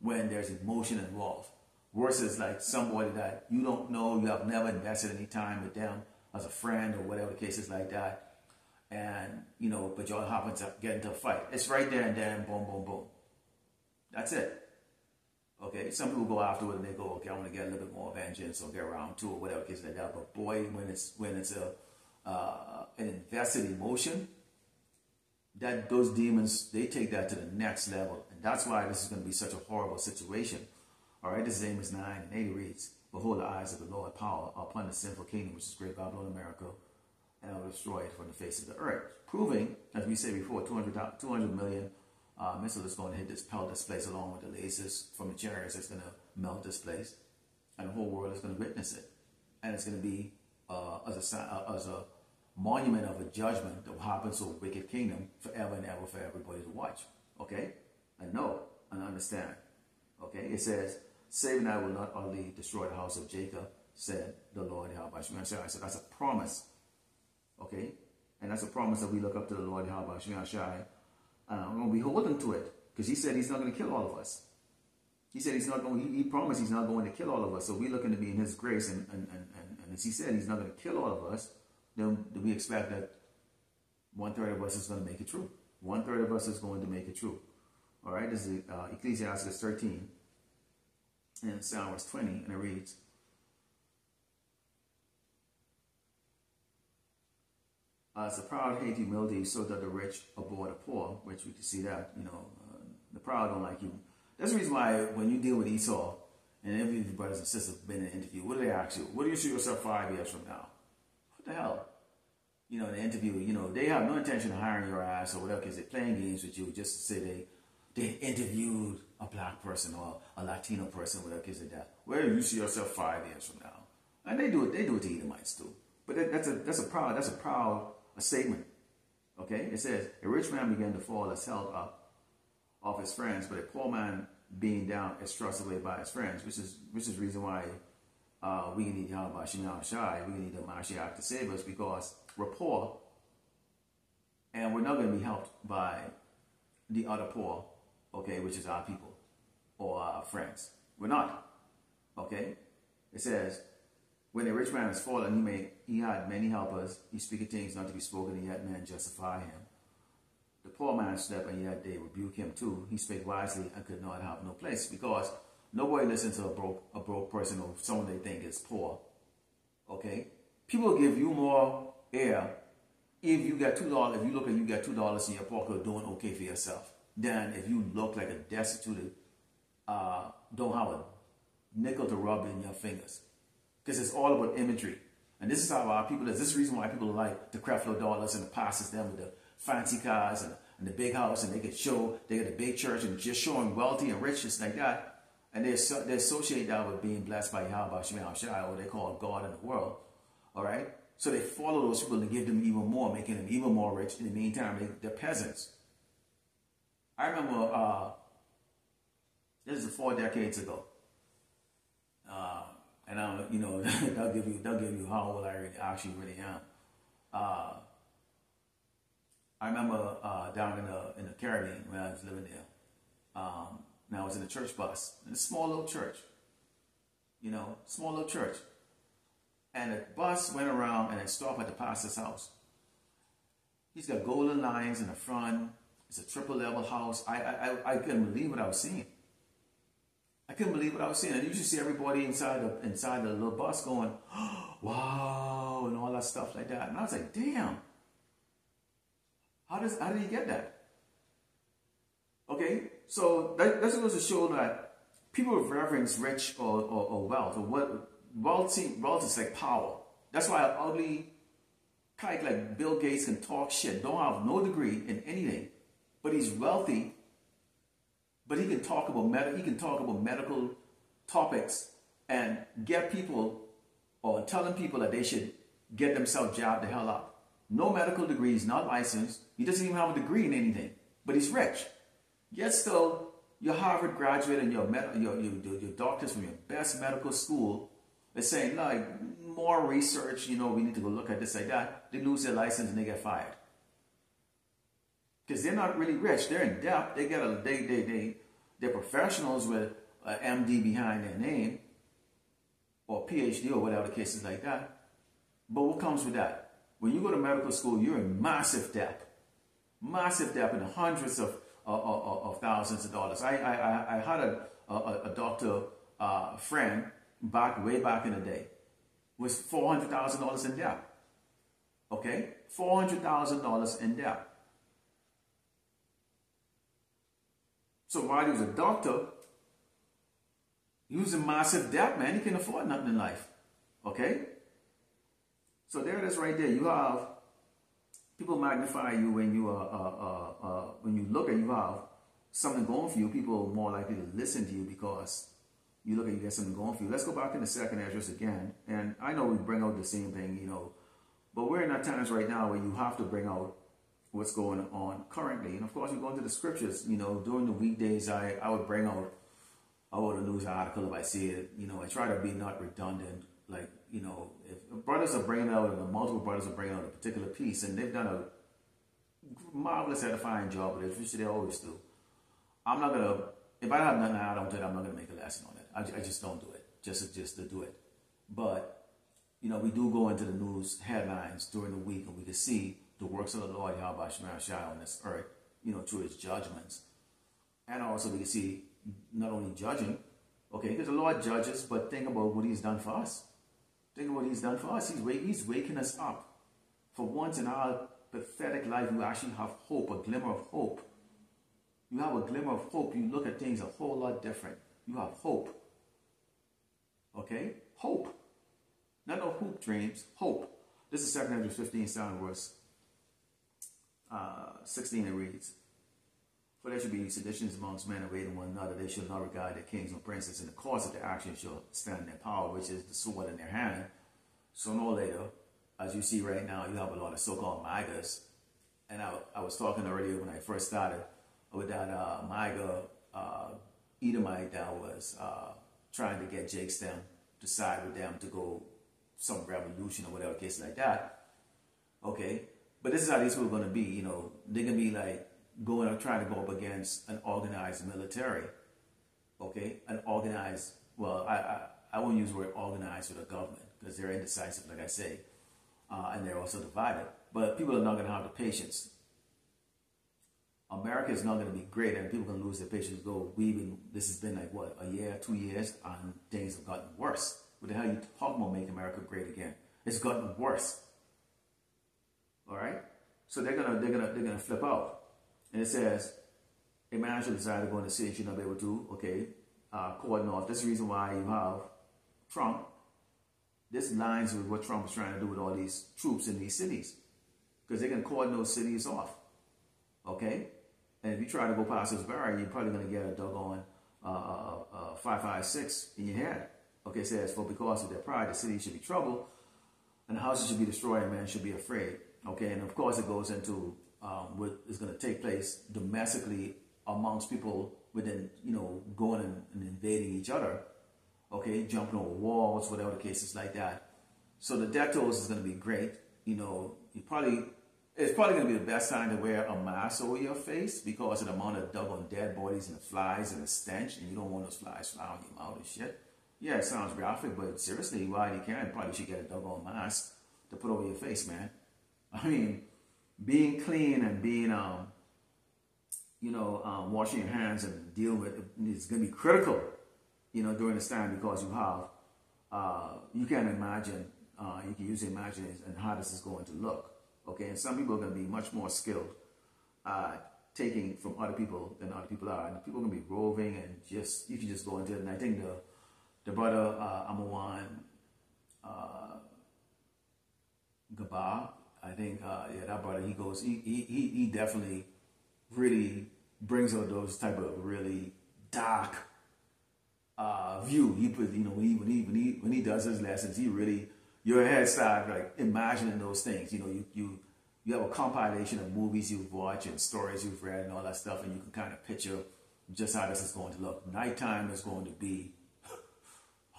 when there's emotion involved, versus like somebody that you don't know, you have never invested any time with them as a friend or whatever the case is like that. And, you know, but y'all happen to get into a fight. It's right there and then, boom, boom, boom. That's it. Okay, some people go afterward and they go, okay, I want to get a little bit more vengeance or get around to or whatever case like that. But boy, when it's an invested emotion, that those demons, they take that to the next level. And that's why this is going to be such a horrible situation. All right, this is Amos 9 and 8 reads, behold, the eyes of the Lord power are upon the sinful kingdom, which is great Babylon, America, and I will destroy it from the face of the earth. Proving, as we said before, 200 million missiles is going to hit this place along with the lasers from the chariots. It's going to melt this place, and the whole world is going to witness it. And it's going to be as a monument of a judgment that will happen to a wicked kingdom forever and ever for everybody to watch. Okay? And know and understand. Okay? It says, save and I will not utterly destroy the house of Jacob, said the Lord Yahweh. So that's a promise. Okay? And that's a promise that we look up to the Lord Yahweh. We're going to be holding to it, because he said he's not going to kill all of us. He said he's not going. He promised he's not going to kill all of us. So we're looking to be in his grace, and as he said he's not going to kill all of us, then we expect that 1/3 of us is going to make it true. 1/3 of us is going to make it true. All right. This is Ecclesiastes 13, and it's verse 20, and it reads, as the proud hate humility, so that the rich abhor the poor, which we can see that, you know, the proud don't like you. That's the reason why when you deal with Esau, and every of your brothers and sisters have been in an interview, what do they ask you? What do you see yourself 5 years from now? What the hell? You know, in the interview, you know, they have no intention of hiring your ass or whatever, because they're playing games with you just to say they interviewed a black person or a Latino person, whatever case like that. Where do you see yourself 5 years from now? And they do it to Edomites too. But that's a proud statement. Okay? It says, a rich man began to fall as held up of his friends, but a poor man being down is thrust away by his friends, which is the reason why we need Yahweh Shai, we need the Mashiach to save us, because we're poor and we're not going to be helped by the other poor okay, which is our people or our friends. We're not. Okay? It says, when the rich man is fallen, he had many helpers. He speaketh things not to be spoken, and yet men justify him. The poor man slept, and yet they rebuke him too. He spake wisely and could not have no place, because nobody listens to a broke person or someone they think is poor. Okay? People give you more air if you got $2. If you look and you got $2 in your pocket doing okay for yourself, than if you look like a destitute, don't have a nickel to rub in your fingers. Because it's all about imagery. And this is how our people is. This is the reason why people like the Creflo Dollars and the pastors, them with the fancy cars and the big house, and they can show, they got a big church and just showing wealthy and richness like that. And they associate that with being blessed by Yahweh Shai, or they call God in the world. All right? So they follow those people and give them even more, making them even more rich. In the meantime, they're peasants. I remember, this is 4 decades ago. And I, you know, they'll give you how old I actually really am. I remember down in the Caribbean when I was living there. And I was in a church bus, in a small little church. You know, small little church. And the bus went around and it stopped at the pastor's house. He's got golden lions in the front. It's a triple level house. I couldn't believe what I was seeing. I couldn't believe what I was seeing. And you should see everybody inside the little bus going, oh, wow, and all that stuff like that. And I was like, damn. How did he get that? Okay, so that's supposed to show that people reverence rich or wealth, or what wealth is like power. That's why an ugly kike like Bill Gates can talk shit, don't have no degree in anything, but he's wealthy. But he can talk about medical topics and get people, or telling people that they should get themselves jabbed the hell up. No medical degrees, not licensed. He doesn't even have a degree in anything, but he's rich. Yet still, your Harvard graduate and your doctors from your best medical school is saying, like, more research, you know, we need to go look at this like that. They lose their license and they get fired. Because they're not really rich. They're in debt. They're professionals with an MD behind their name, or PhD, or whatever the case is like that. But what comes with that? When you go to medical school, you're in massive debt. Massive debt in the hundreds of thousands of dollars. I had a doctor friend way back in the day was $400,000 in debt. Okay? $400,000 in debt. So while he was a doctor, he was in massive debt, man. He couldn't afford nothing in life. Okay? So there it is right there. You have people magnify you when you look at you have something going for you. People are more likely to listen to you because you look at you got something going for you. Let's go back into 2nd Esdras again. And I know we bring out the same thing, you know, but we're in that times right now where you have to bring out what's going on currently. And of course, we go into the scriptures. You know, during the weekdays, I would bring out a news article if I see it. You know, I try to be not redundant. Like, you know, if brothers are bringing out, or multiple brothers are bringing out a particular piece, and they've done a marvelous, edifying job with it, which they always do. I'm not going to, if I have nothing to add on to it, I'm not going to make a lesson on it. I just don't do it, just to do it. But, you know, we do go into the news headlines during the week, and we can see the works of the Lord, Yahweh Shai, on this earth, you know, through his judgments. And also we can see not only judging, okay, because the Lord judges, but think about what he's done for us. Think of what he's done for us. He's waking us up. For once in our pathetic life, you actually have hope, a glimmer of hope. You have a glimmer of hope. You look at things a whole lot different. You have hope. Okay? Hope. Not no hoop dreams. Hope. This is 2 Esdras 15, 7 verse 16. It reads, for there should be seditions amongst men, awaiting one another. They shall not regard their kings or princes, and the cause of their action shall stand in their power, which is the sword in their hand. Sooner or later, as you see right now, you have a lot of so-called MAGAs. And I was talking earlier when I first started with that MAGA Edomite that was trying to get Jake Stem to side with them to go some revolution or whatever case like that. Okay? But this is how these people are going to be, you know. They're going to be like going to try to go up against an organized military, okay? An organized, well, I won't use the word organized with the government because they're indecisive, like I say, and they're also divided. But people are not going to have the patience. America is not going to be great, and people are going to lose their patience. This has been like, what, a year, 2 years, and things have gotten worse. What the hell are you talking about make America great again? It's gotten worse. All right? So they're gonna flip out. And it says, a man should decide to go in the city, should not be able to, okay, cordon off. That's the reason why you have Trump. This lines with what Trump is trying to do with all these troops in these cities. Because they're going to cordon those cities off. Okay? And if you try to go past this barrier, you're probably going to get a doggone 556 in your head. Okay, it says, for because of their pride, the city should be troubled, and the houses should be destroyed, and man should be afraid. Okay, and of course it goes into what is going to take place domestically amongst people within, going and invading each other. Okay, jumping over walls, whatever the case is like that. So the death tolls is going to be great. It's probably going to be the best time to wear a mask over your face because of the amount of doggone dead bodies and the flies and the stench, and you don't want those flies flying in your mouth and shit. Yeah, it sounds graphic, but seriously, while you can, probably should get a doggone mask to put over your face, man. I mean, being clean and being, washing your hands and dealing with it is going to be critical, during this time because you have, you can imagine, you can use your imagination and how this is going to look. Okay, and some people are going to be much more skilled taking from other people than other people are. And people are going to be roving and you can just go into it. And I think the brother Amawan Gabar, I think, that brother, he definitely really brings out those type of really dark view. He put, when he does his lessons, he really, your head start like imagining those things. You have a compilation of movies you've watched and stories you've read and all that stuff, and you can kind of picture just how this is going to look. Nighttime is going to be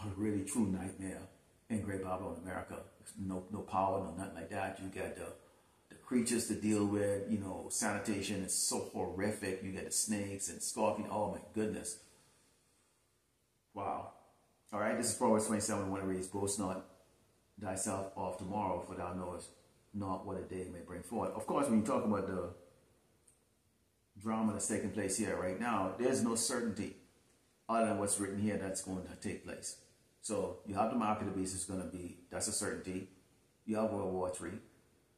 a really true nightmare in Great Babylon, America. No power, no nothing like that. You get the creatures to deal with. Sanitation is so horrific. You get the snakes and scorpions. Oh my goodness! Wow. All right. This is Proverbs 27. One of these, boast not thyself of tomorrow, for thou knowest not what a day may bring forth. Of course, when you talk about the drama that's taking place here right now, there's no certainty other than what's written here that's going to take place. So you have the mark of the beast that's a certainty. You have World War III.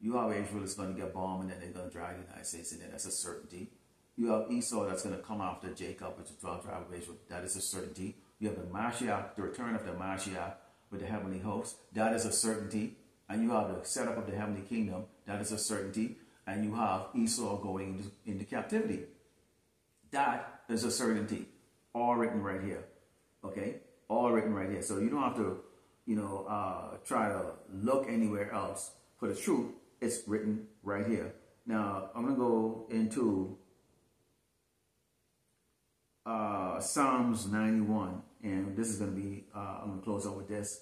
You have Israel that's going to get bombed and then they're going to drag the United States in there. That's a certainty. You have Esau that's going to come after Jacob, which is the 12th tribe of Israel. That is a certainty. You have the Mashiach, the return of the Mashiach with the heavenly host. That is a certainty. And you have the setup of the heavenly kingdom. That is a certainty. And you have Esau going into captivity. That is a certainty. All written right here. Okay? All written right here. So you don't have to, try to look anywhere else for the truth. It's written right here. Now, I'm going to go into Psalms 91. And this is going to be, I'm going to close out with this.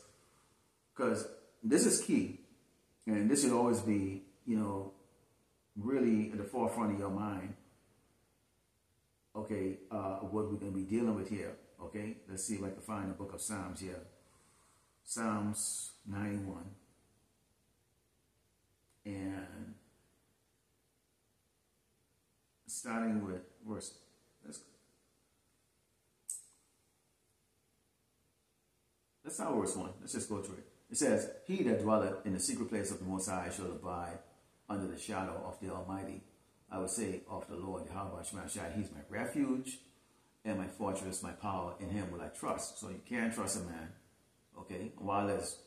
Because this is key. And this should always be, really at the forefront of your mind. Okay, what we're going to be dealing with here. Okay, let's see if I can find the book of Psalms here. Psalms 91. And starting with verse, let's start with verse 1. Let's just go through it. It says, he that dwelleth in the secret place of the Most High shall abide under the shadow of the Almighty. I would say of the Lord, Yahweh Shemashai, he's my refuge and my fortress, my power. In him will I trust. So you can't trust a man, okay? While there's,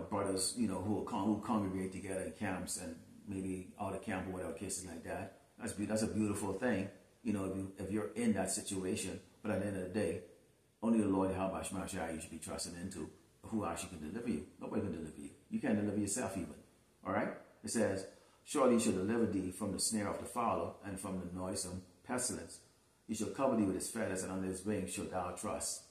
brothers, who congregate together in camps and maybe out of camp or whatever cases like that. That's a beautiful thing, if you're in that situation. But at the end of the day, only the Lord, Yahweh Shemashai, you should be trusting into. Who actually can deliver you? Nobody can deliver you. You can't deliver yourself even. All right? It says, surely he shall deliver thee from the snare of the fowler and from the noisome pestilence. He shall cover thee with his feathers, and under his wings shalt thou trust.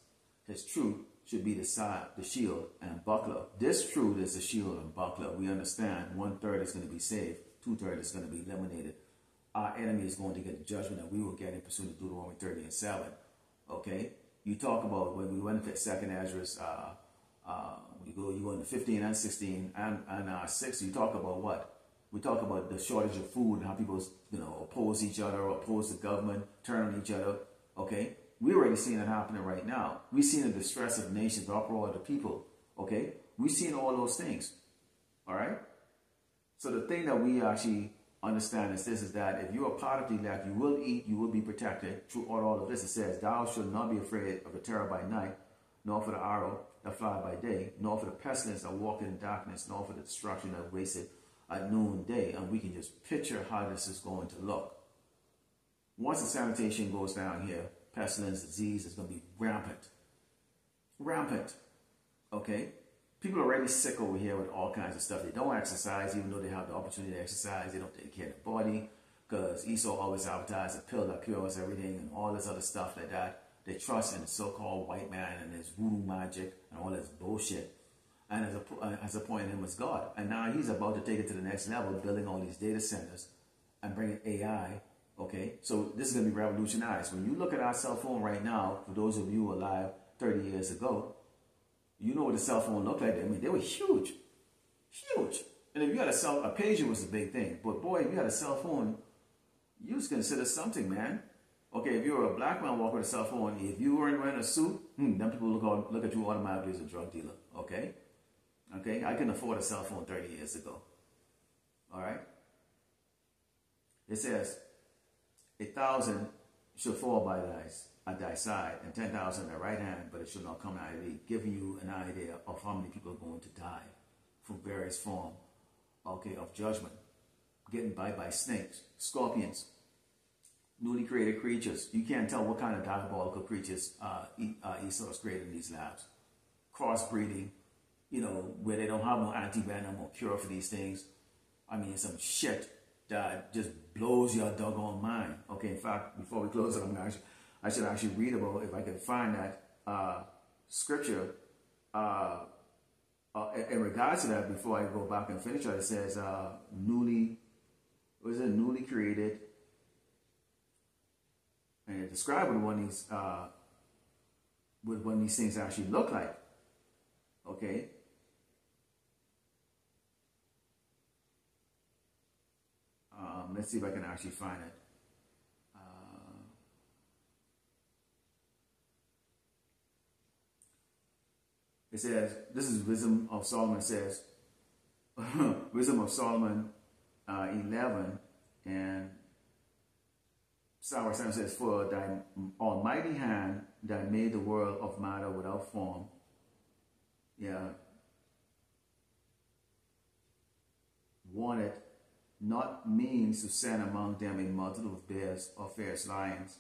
His truth should be the side, the shield, and buckler. This truth is the shield and buckler. We understand 1/3 is going to be saved, 2/3 is going to be eliminated. our enemy is going to get the judgment that we will get in pursuit of Deuteronomy 30 and 7. Okay? You talk about when we went to second Ezra's, you go into 15 and 16 and 6, you talk about what? We talk about the shortage of food and how people, oppose each other or oppose the government, turn on each other. Okay? We're already seeing it happening right now. We've seen the distress of nations, the uproar of the people. Okay? We've seen all those things. All right? So the thing that we actually understand is this, is that if you are part of the elect, you will eat, you will be protected. Through all of this, it says, thou shalt not be afraid of the terror by night, nor for the arrow that fly by day, nor for the pestilence that walk in darkness, nor for the destruction that wasted at noonday. And we can just picture how this is going to look. Once the sanitation goes down here, pestilence, disease is going to be rampant. Rampant. Okay? People are already sick over here with all kinds of stuff. They don't exercise, even though they have the opportunity to exercise. They don't take care of their body, because Esau always advertised a pill that cures everything and all this other stuff like that. They trust in the so-called white man and his voodoo magic and all this bullshit. And as appointed him as God. And now he's about to take it to the next level, building all these data centers and bringing AI. Okay, so this is going to be revolutionized. When you look at our cell phone right now, for those of you alive 30 years ago, you know what a cell phone looked like. I mean, they were huge. Huge. And if you had a pager was a big thing. But boy, if you had a cell phone, you was considered something, man. Okay, if you were a black man walking with a cell phone, if you weren't wearing a suit, then people look at you automatically as a drug dealer. Okay? Okay? I couldn't afford a cell phone 30 years ago. All right? It says, 1,000 shall fall at thy side, and 10,000 at thy right hand, but it shall not come nigh thee, giving you an idea of how many people are going to die from various forms, okay, of judgment, getting bite by snakes, scorpions, newly created creatures. You can't tell what kind of diabolical creatures Esau has created in these labs. Crossbreeding, where they don't have no anti-venom or cure for these things. I mean, some shit that just blows your doggone mind. Okay, in fact, before we close it, I should actually read about, if I can find that scripture in regards to that before I go back and finish it. It says newly created, and it describes what these things actually look like. Okay. Let's see if I can actually find it. It says, this is Wisdom of Solomon. It says, Wisdom of Solomon 11 and Sour 7 says, for thy almighty hand that made the world of matter without form. Yeah. Wanted not means to send among them a multitude of bears or fierce lions,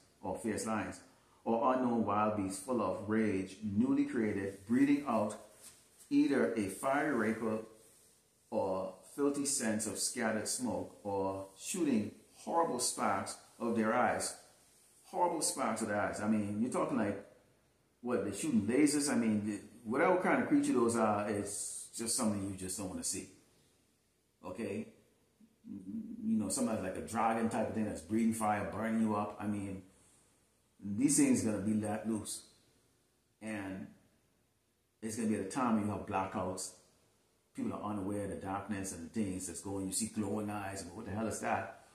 or unknown wild beasts full of rage, newly created, breathing out either a fiery raker or filthy scents of scattered smoke, or shooting horrible sparks of their eyes. Horrible sparks of their eyes. I mean, you're talking like, what, they're shooting lasers? I mean, whatever kind of creature those are, is just something you just don't want to see. Okay? Something like a dragon type of thing that's breathing fire, burning you up. I mean, these things are going to be let loose. And it's going to be at a time when you have blackouts. People are unaware of the darkness and the things that's going. You see glowing eyes, and what the hell is that?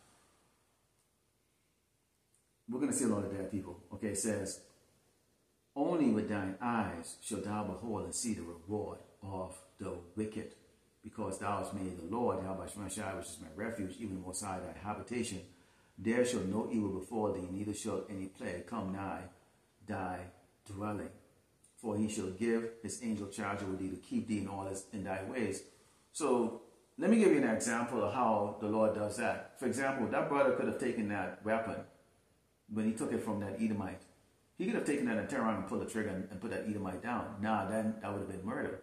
We're going to see a lot of dead people. Okay, it says, only with thine eyes shalt thou behold and see the reward of the wicked, because thou hast made the Lord, Yahweh Shemashai, which is my refuge, even Most High thy habitation. There shall no evil befall thee, neither shall any plague come nigh thy dwelling. For he shall give his angel charge over thee to keep thee in thy ways. So let me give you an example of how the Lord does that. For example, that brother could have taken that weapon when he took it from that Edomite. He could have taken that and turned around and pulled the trigger and put that Edomite down. Now then that would have been murder.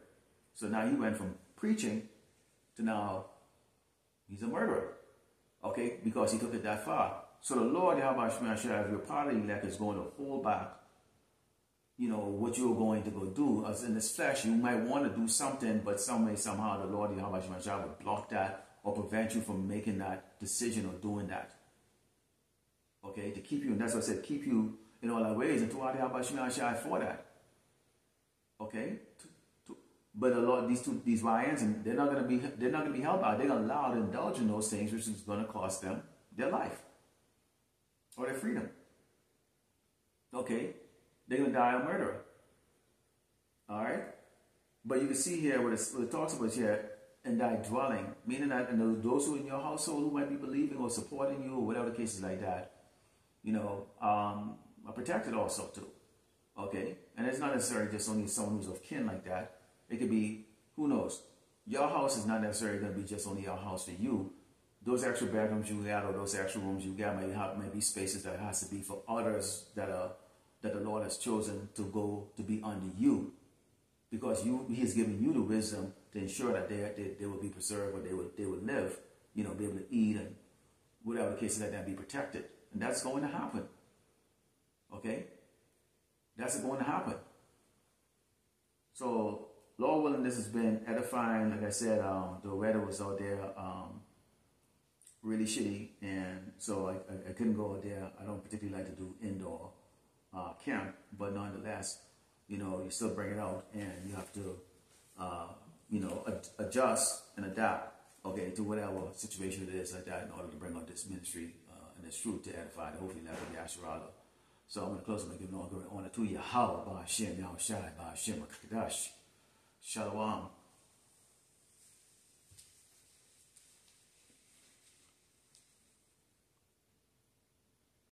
So now he went from preaching to now he's a murderer. Okay, because he took it that far. So the Lord, Yahweh Shemashai, if your part of the elect is going to hold back, what you're going to go do. As in this flesh, you might want to do something, but some way, somehow, the Lord, Yahweh Shemashai, will block that or prevent you from making that decision or doing that. Okay, to keep you, and that's what I said, keep you in all our ways, and to Shai for that. Okay, but a lot of these YNs, and they're not gonna be held by. They're gonna allow to indulge in those things, which is gonna cost them their life or their freedom. Okay, they're gonna die a murderer. All right, but you can see here what it talks about here, and thy dwelling, meaning that and those who in your household who might be believing or supporting you or whatever the case is like that, are protected also too. Okay, and it's not necessarily just only someone who's of kin like that. It could be, who knows, your house is not necessarily going to be just only your house for you. Those extra bedrooms you got or those extra rooms you got might be spaces that has to be for others that the Lord has chosen to be under you, because He has given you the wisdom to ensure that they will be preserved, or they will live, be able to eat and whatever the case is, that be protected, and that's going to happen. Okay, that's going to happen. So, Lord willing, this has been edifying. Like I said, the weather was out there really shitty, and so I couldn't go out there. I don't particularly like to do indoor camp, but nonetheless, you still bring it out, and you have to, adjust and adapt, okay, to whatever situation it is like that, in order to bring out this ministry and this truth to edify the hopefully not the Yasharala. So I'm going to close by giving all glory and honor to Yahweh, Ba'ashem, Yahushai, Ba'ashem, Kadash. Shalom.